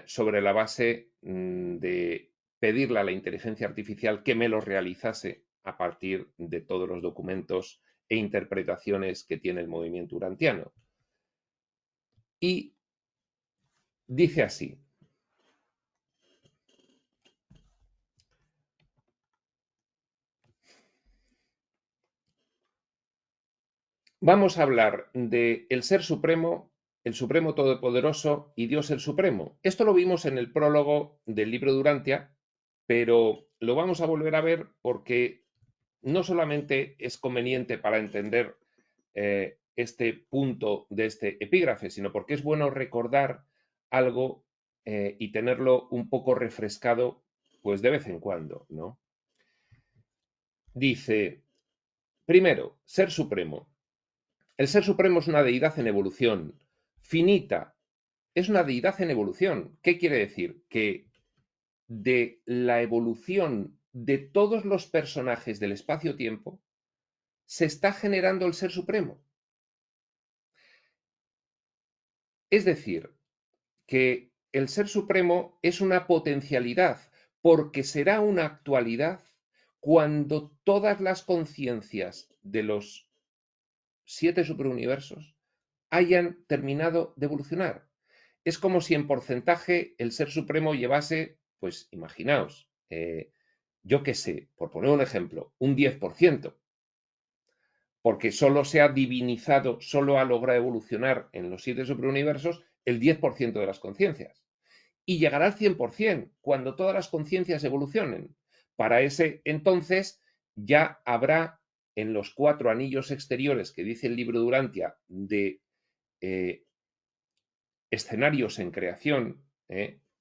sobre la base de pedirle a la inteligencia artificial que me lo realizase a partir de todos los documentos e interpretaciones que tiene el movimiento urantiano. Y dice así: vamos a hablar de el Ser Supremo, el Supremo Todopoderoso y Dios el Supremo. Esto lo vimos en el prólogo del libro de Urantia, pero lo vamos a volver a ver porque no solamente es conveniente para entender este punto de este epígrafe, sino porque es bueno recordar algo y tenerlo un poco refrescado, pues de vez en cuando, ¿no? Dice, primero, Ser Supremo. El Ser Supremo es una deidad en evolución, finita. Es una deidad en evolución. ¿Qué quiere decir? Que de la evolución de todos los personajes del espacio-tiempo se está generando el Ser Supremo. Es decir, que el Ser Supremo es una potencialidad, porque será una actualidad cuando todas las conciencias de los 7 superuniversos hayan terminado de evolucionar. Es como si en porcentaje el Ser Supremo llevase, pues imaginaos, yo qué sé, por poner un ejemplo, un 10%. porque solo se ha divinizado, solo ha logrado evolucionar en los 7 superuniversos el 10% de las conciencias. Y llegará al 100% cuando todas las conciencias evolucionen. Para ese entonces ya habrá en los 4 anillos exteriores que dice el libro Durantia de escenarios en creación,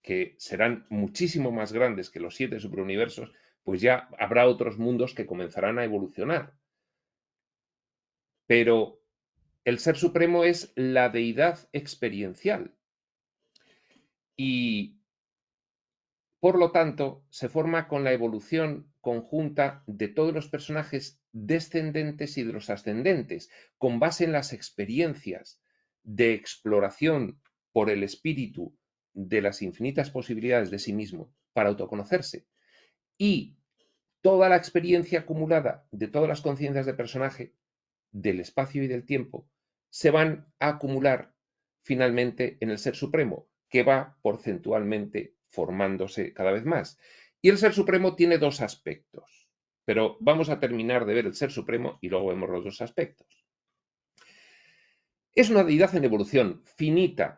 que serán muchísimo más grandes que los 7 superuniversos, pues ya habrá otros mundos que comenzarán a evolucionar. Pero el Ser Supremo es la deidad experiencial y, por lo tanto, se forma con la evolución conjunta de todos los personajes descendentes y de los ascendentes, con base en las experiencias de exploración por el espíritu de las infinitas posibilidades de sí mismo para autoconocerse. Y toda la experiencia acumulada de todas las conciencias de personaje, del espacio y del tiempo, se van a acumular finalmente en el Ser Supremo, que va porcentualmente formándose cada vez más. Y el Ser Supremo tiene 2 aspectos, pero vamos a terminar de ver el Ser Supremo y luego vemos los 2 aspectos. Es una deidad en evolución, finita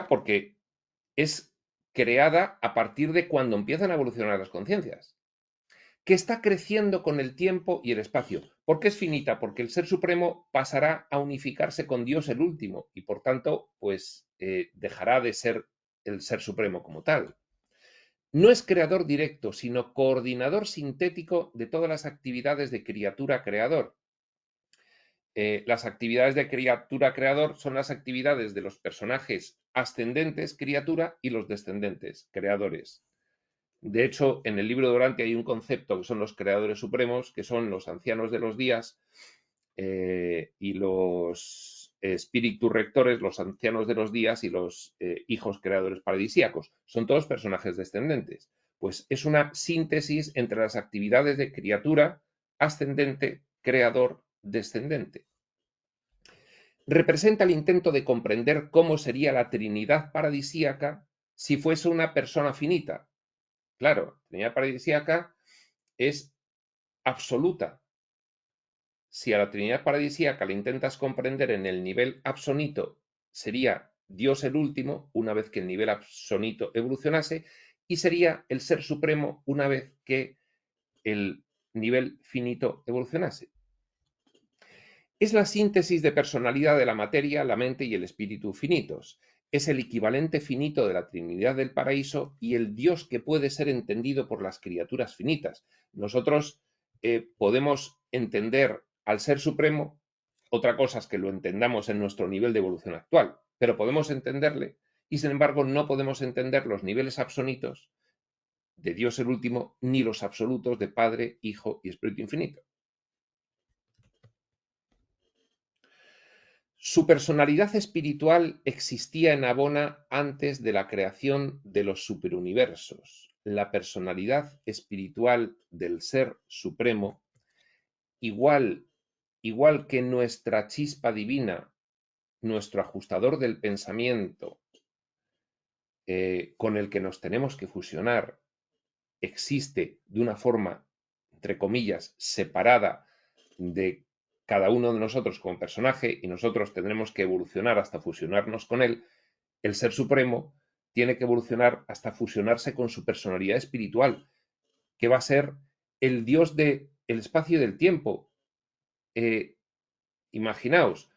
porque es creada a partir de cuando empiezan a evolucionar las conciencias, que está creciendo con el tiempo y el espacio. ¿Por qué es finita? Porque el Ser Supremo pasará a unificarse con Dios el último y por tanto, pues dejará de ser el Ser Supremo como tal. No es creador directo, sino coordinador sintético de todas las actividades de criatura-creador. Las actividades de criatura-creador son las actividades de los personajes ascendentes, criatura, y los descendentes, creadores. De hecho, en el libro de Durante hay un concepto que son los creadores supremos, que son los ancianos de los días y los espíritus rectores, los ancianos de los días y los hijos creadores paradisíacos. Son todos personajes descendentes. Pues es una síntesis entre las actividades de criatura, ascendente, creador, descendente. Representa el intento de comprender cómo sería la Trinidad paradisíaca si fuese una persona finita. Claro, la Trinidad paradisíaca es absoluta. Si a la Trinidad paradisíaca la intentas comprender en el nivel absonito, sería Dios el último, una vez que el nivel absonito evolucionase, y sería el Ser Supremo una vez que el nivel finito evolucionase. Es la síntesis de personalidad de la materia, la mente y el espíritu finitos. Es el equivalente finito de la Trinidad del Paraíso y el Dios que puede ser entendido por las criaturas finitas. Nosotros podemos entender al Ser Supremo, otra cosa es que lo entendamos en nuestro nivel de evolución actual, pero podemos entenderle y sin embargo no podemos entender los niveles absonitos de Dios el último ni los absolutos de Padre, Hijo y Espíritu Infinito. Su personalidad espiritual existía en Abona antes de la creación de los superuniversos. La personalidad espiritual del Ser Supremo, igual que nuestra chispa divina, nuestro ajustador del pensamiento, con el que nos tenemos que fusionar, existe de una forma, entre comillas, separada de cada uno de nosotros como personaje y nosotros tendremos que evolucionar hasta fusionarnos con él, el Ser Supremo tiene que evolucionar hasta fusionarse con su personalidad espiritual, que va a ser el Dios del espacio y del tiempo. Imaginaos,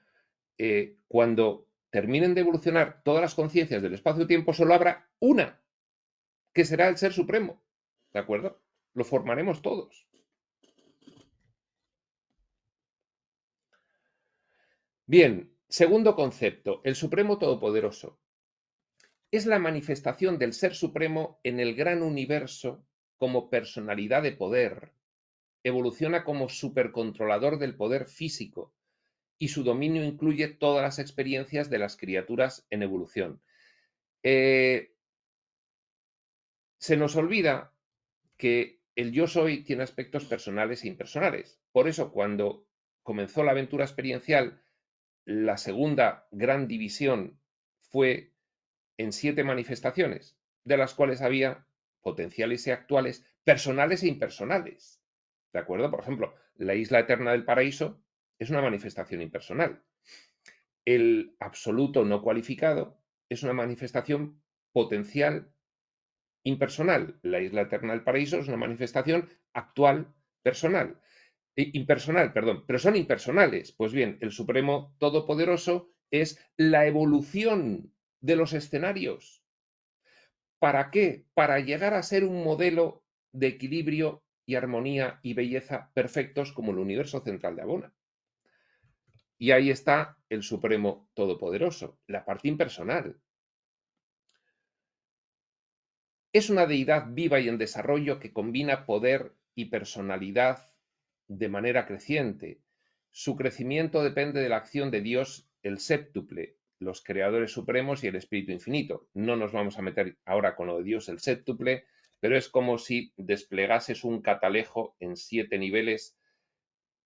cuando terminen de evolucionar todas las conciencias del espacio-tiempo, solo habrá una, que será el Ser Supremo. ¿De acuerdo? Lo formaremos todos. Bien, segundo concepto, el Supremo Todopoderoso. Es la manifestación del Ser Supremo en el gran universo como personalidad de poder. Evoluciona como supercontrolador del poder físico y su dominio incluye todas las experiencias de las criaturas en evolución. Se nos olvida que el yo soy tiene aspectos personales e impersonales. Por eso, cuando comenzó la aventura experiencial, la segunda gran división fue en 7 manifestaciones, de las cuales había potenciales y actuales, personales e impersonales. ¿De acuerdo? Por ejemplo, la isla eterna del paraíso es una manifestación impersonal. El absoluto no cualificado es una manifestación potencial impersonal. La isla eterna del paraíso es una manifestación actual personal. Impersonal, perdón, pero son impersonales. Pues bien, el Supremo Todopoderoso es la evolución de los escenarios. ¿Para qué? Para llegar a ser un modelo de equilibrio y armonía y belleza perfectos como el universo central de Abona. Y ahí está el Supremo Todopoderoso, la parte impersonal. Es una deidad viva y en desarrollo que combina poder y personalidad de manera creciente. Su crecimiento depende de la acción de Dios, el séptuple, los creadores supremos y el Espíritu Infinito. No nos vamos a meter ahora con lo de Dios, el séptuple, pero es como si desplegases un catalejo en 7 niveles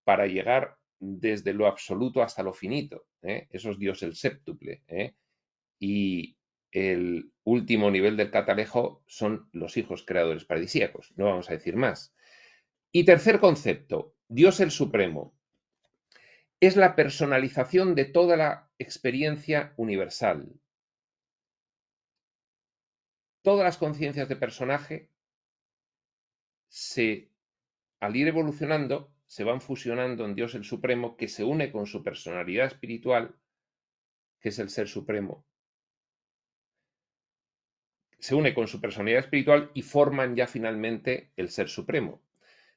para llegar desde lo absoluto hasta lo finito. Eso es Dios el séptuple. Y el último nivel del catalejo son los hijos creadores paradisíacos. No vamos a decir más. Y tercer concepto, Dios el Supremo. Es la personalización de toda la experiencia universal. Todas las conciencias de personaje al ir evolucionando, se van fusionando en Dios el Supremo, que se une con su personalidad espiritual, que es el Ser Supremo. Se une con su personalidad espiritual y forman ya finalmente el Ser Supremo.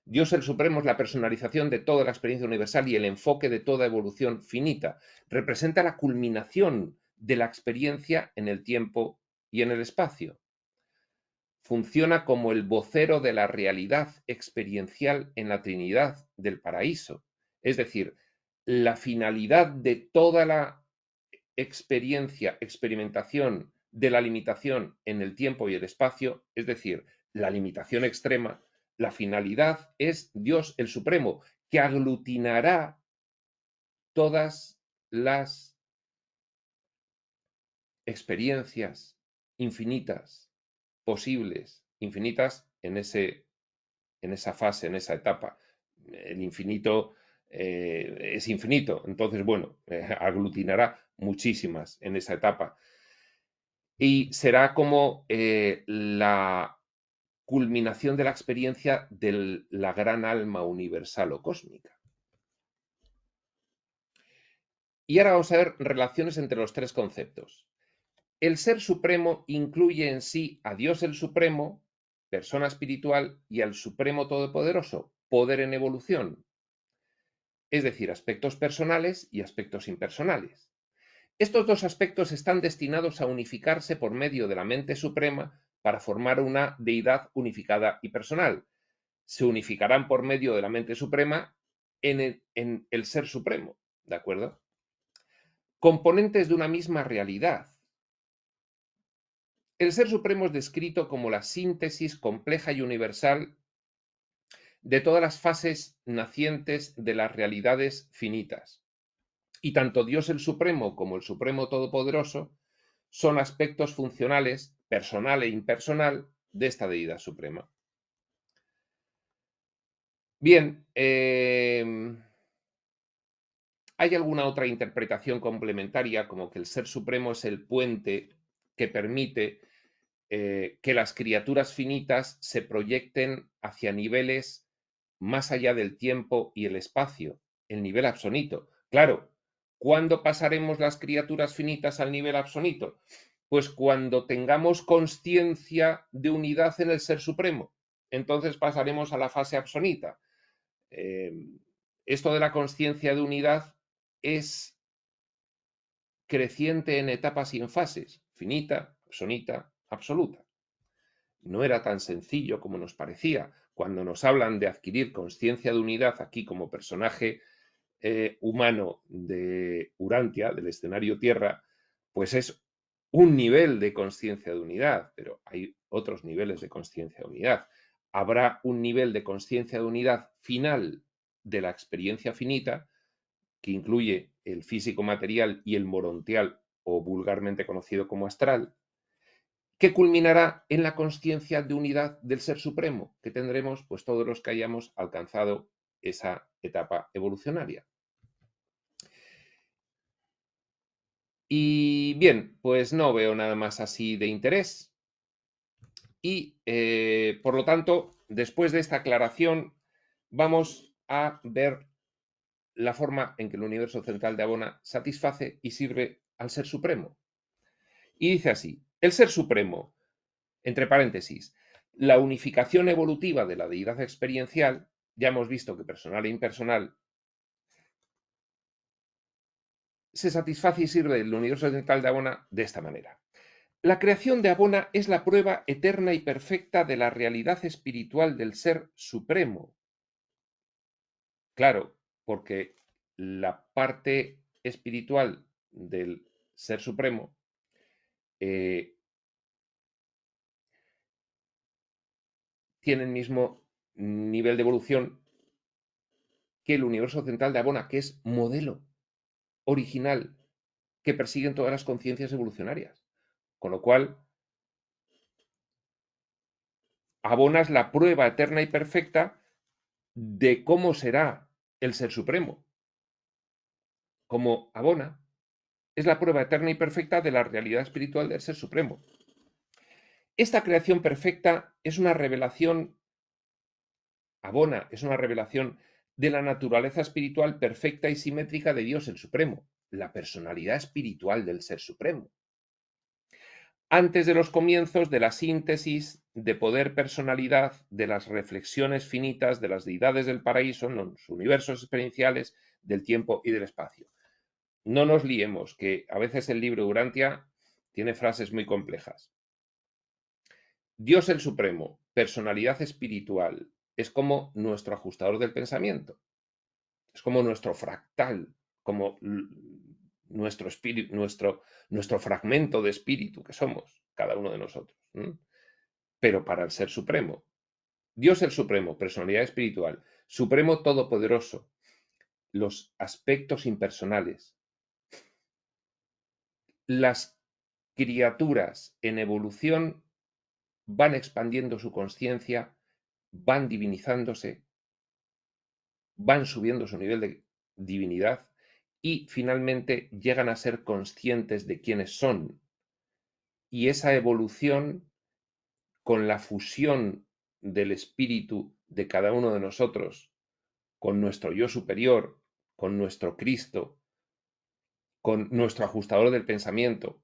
Dios el Supremo es la personalización de toda la experiencia universal y el enfoque de toda evolución finita. Representa la culminación de la experiencia en el tiempo y en el espacio. Funciona como el vocero de la realidad experiencial en la Trinidad del paraíso. Es decir, la finalidad de toda la experiencia, experimentación de la limitación en el tiempo y el espacio, es decir, la limitación extrema, la finalidad es Dios el Supremo, que aglutinará todas las experiencias infinitas posibles, infinitas en esa fase, en esa etapa. El infinito es infinito, entonces, bueno, aglutinará muchísimas en esa etapa. Y será como la culminación de la experiencia de la gran alma universal o cósmica. Y ahora vamos a ver relaciones entre los tres conceptos. El Ser Supremo incluye en sí a Dios el Supremo, persona espiritual, y al Supremo Todopoderoso, poder en evolución, es decir, aspectos personales y aspectos impersonales. Estos dos aspectos están destinados a unificarse por medio de la mente suprema para formar una deidad unificada y personal. Se unificarán por medio de la mente suprema en el Ser Supremo, ¿de acuerdo? Componentes de una misma realidad. El Ser Supremo es descrito como la síntesis compleja y universal de todas las fases nacientes de las realidades finitas. Y tanto Dios el Supremo como el Supremo Todopoderoso son aspectos funcionales, personal e impersonal, de esta deidad suprema. Bien, hay alguna otra interpretación complementaria, como que el Ser Supremo es el puente que permite que las criaturas finitas se proyecten hacia niveles más allá del tiempo y el espacio, el nivel absonito. Claro, ¿cuándo pasaremos las criaturas finitas al nivel absonito? Pues cuando tengamos conciencia de unidad en el Ser Supremo. Entonces pasaremos a la fase absonita. Esto de la conciencia de unidad es creciente en etapas y en fases, finita, absonita, absoluta. No era tan sencillo como nos parecía. Cuando nos hablan de adquirir conciencia de unidad aquí como personaje humano de Urantia, del escenario Tierra, pues es un nivel de conciencia de unidad, pero hay otros niveles de conciencia de unidad. Habrá un nivel de conciencia de unidad final de la experiencia finita, que incluye el físico material y el morontial, o vulgarmente conocido como astral, que culminará en la consciencia de unidad del Ser Supremo, que tendremos pues todos los que hayamos alcanzado esa etapa evolucionaria. Y bien, pues no veo nada más así de interés. Y por lo tanto, después de esta aclaración, vamos a ver la forma en que el universo central de Abona satisface y sirve al Ser Supremo. Y dice así: el Ser Supremo, entre paréntesis, la unificación evolutiva de la deidad experiencial, ya hemos visto que personal e impersonal, se satisface y sirve del universo central de Abona de esta manera. La creación de Abona es la prueba eterna y perfecta de la realidad espiritual del Ser Supremo. Claro, porque la parte espiritual del Ser Supremo tiene el mismo nivel de evolución que el universo central de Abona, que es modelo original que persiguen todas las conciencias evolucionarias. Con lo cual, Abona es la prueba eterna y perfecta de cómo será el Ser Supremo. Como Abona es la prueba eterna y perfecta de la realidad espiritual del Ser Supremo. Esta creación perfecta es una revelación, Abona es una revelación de la naturaleza espiritual perfecta y simétrica de Dios el Supremo, la personalidad espiritual del Ser Supremo. Antes de los comienzos de la síntesis de poder-personalidad de las reflexiones finitas de las deidades del paraíso en los universos experienciales del tiempo y del espacio. No nos liemos, que a veces el libro Urantia tiene frases muy complejas. Dios el Supremo, personalidad espiritual, es como nuestro ajustador del pensamiento, es como nuestro fractal, como nuestro espíritu, nuestro fragmento de espíritu que somos, cada uno de nosotros. Pero para el Ser Supremo, Dios el Supremo, personalidad espiritual, Supremo Todopoderoso, los aspectos impersonales, las criaturas en evolución van expandiendo su conciencia, van divinizándose, van subiendo su nivel de divinidad y finalmente llegan a ser conscientes de quiénes son. Y esa evolución, con la fusión del espíritu de cada uno de nosotros, con nuestro yo superior, con nuestro Cristo, con nuestro ajustador del pensamiento,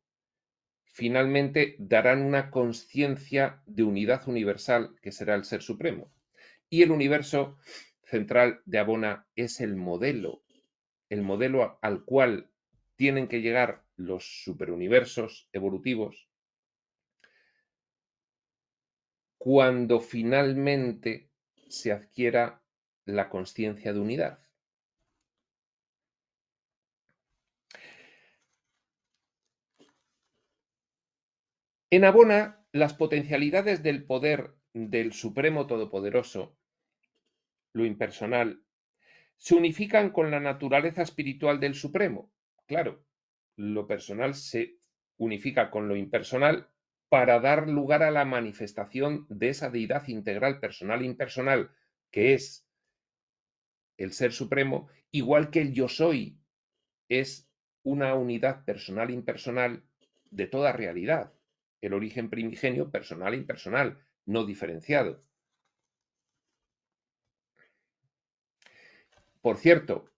finalmente darán una conciencia de unidad universal que será el Ser Supremo. Y el universo central de Abona es el modelo al cual tienen que llegar los superuniversos evolutivos cuando finalmente se adquiera la conciencia de unidad. En Abona, las potencialidades del poder del Supremo Todopoderoso, lo impersonal, se unifican con la naturaleza espiritual del Supremo. Claro, lo personal se unifica con lo impersonal para dar lugar a la manifestación de esa deidad integral, personal e impersonal, que es el Ser Supremo, igual que el Yo Soy es una unidad personal e impersonal de toda realidad, el origen primigenio personal e impersonal, no diferenciado. Por cierto,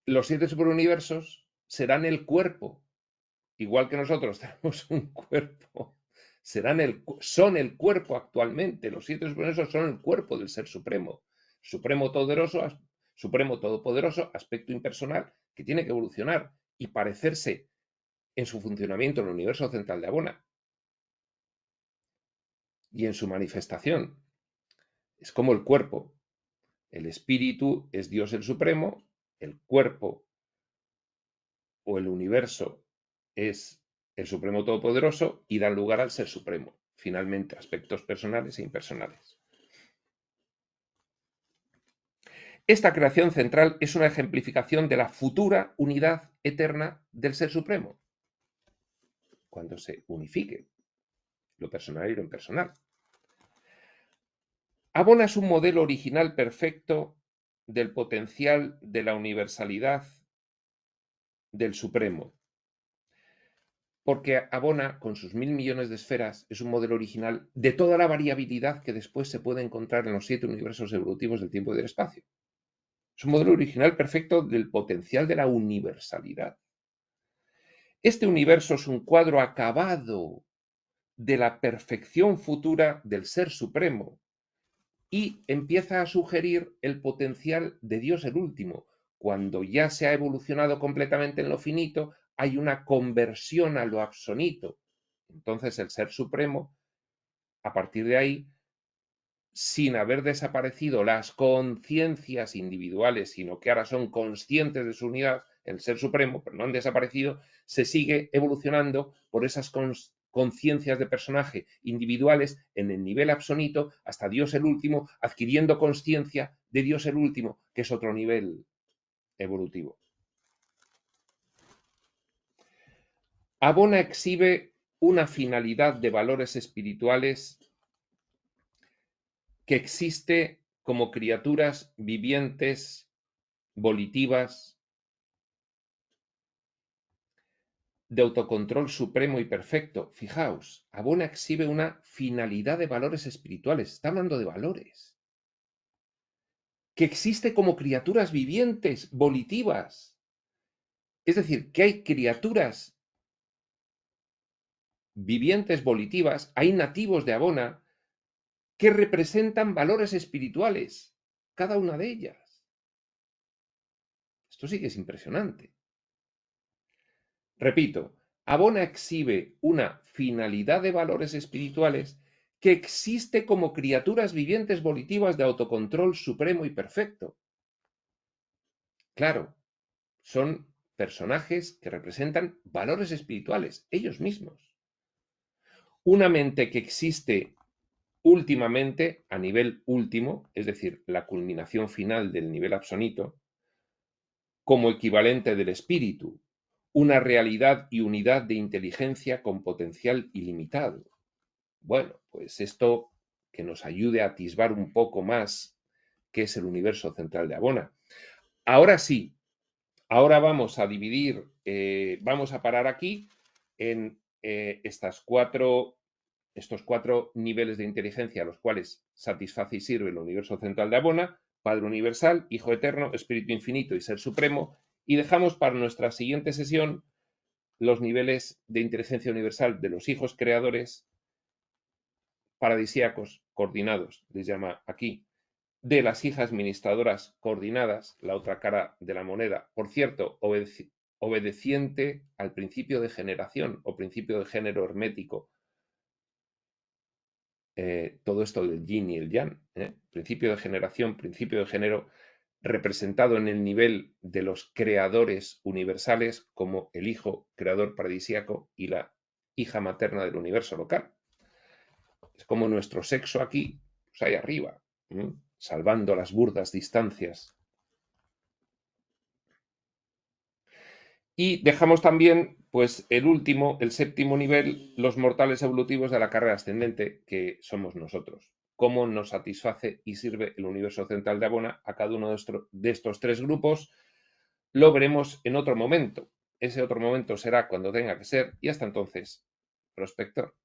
los 7 superuniversos serán el cuerpo, igual que nosotros tenemos un cuerpo, son el cuerpo actualmente. Los 7 superuniversos son el cuerpo del Ser Supremo, Supremo Todopoderoso, aspecto impersonal, que tiene que evolucionar y parecerse en su funcionamiento en el universo central de Abona y en su manifestación. Es como el cuerpo. El espíritu es Dios el Supremo, el cuerpo o el universo es el Supremo Todopoderoso y dan lugar al Ser Supremo. Finalmente, aspectos personales e impersonales. Esta creación central es una ejemplificación de la futura unidad eterna del Ser Supremo, cuando se unifique lo personal y lo impersonal. Abona es un modelo original perfecto del potencial de la universalidad del Supremo. Porque Abona, con sus 1000 millones de esferas, es un modelo original de toda la variabilidad que después se puede encontrar en los 7 universos evolutivos del tiempo y del espacio. Es un modelo original perfecto del potencial de la universalidad. Este universo es un cuadro acabado de la perfección futura del Ser Supremo y empieza a sugerir el potencial de Dios el último. Cuando ya se ha evolucionado completamente en lo finito, hay una conversión a lo absonito. Entonces el Ser Supremo, a partir de ahí, sin haber desaparecido las conciencias individuales, sino que ahora son conscientes de su unidad, el Ser Supremo, pero no han desaparecido, se sigue evolucionando por esas conciencias de personaje individuales en el nivel absonito hasta Dios el último, adquiriendo conciencia de Dios el último, que es otro nivel evolutivo. Abona exhibe una finalidad de valores espirituales que existe como criaturas vivientes, volitivas, de autocontrol supremo y perfecto. Fijaos, Abona exhibe una finalidad de valores espirituales. Está hablando de valores. Que existe como criaturas vivientes, volitivas. Es decir, que hay criaturas vivientes, volitivas, hay nativos de Abona que representan valores espirituales, cada una de ellas. Esto sí que es impresionante. Repito, Abona exhibe una finalidad de valores espirituales que existe como criaturas vivientes volitivas de autocontrol supremo y perfecto. Claro, son personajes que representan valores espirituales, ellos mismos. Una mente que existe últimamente, a nivel último, es decir, la culminación final del nivel absonito, como equivalente del espíritu, una realidad y unidad de inteligencia con potencial ilimitado. Bueno, pues esto que nos ayude a atisbar un poco más qué es el universo central de Abona. Ahora sí, ahora vamos a dividir, vamos a parar aquí en estos cuatro niveles de inteligencia a los cuales satisface y sirve el universo central de Abona: Padre Universal, Hijo Eterno, Espíritu Infinito y Ser Supremo, y dejamos para nuestra siguiente sesión los niveles de inteligencia universal de los hijos creadores paradisíacos coordinados, les llama aquí, de las hijas ministradoras coordinadas, la otra cara de la moneda, por cierto, obedeciente al principio de generación o principio de género hermético. Todo esto del yin y el yang, principio de generación, principio de género, representado en el nivel de los creadores universales como el hijo creador paradisíaco y la hija materna del universo local. Es como nuestro sexo aquí, pues ahí arriba, salvando las burdas distancias. Y dejamos también, pues, el último, el séptimo nivel, los mortales evolutivos de la carrera ascendente, que somos nosotros. Cómo nos satisface y sirve el universo central de Abona a cada uno de estos tres grupos, lo veremos en otro momento. Ese otro momento será cuando tenga que ser, y hasta entonces, prospector.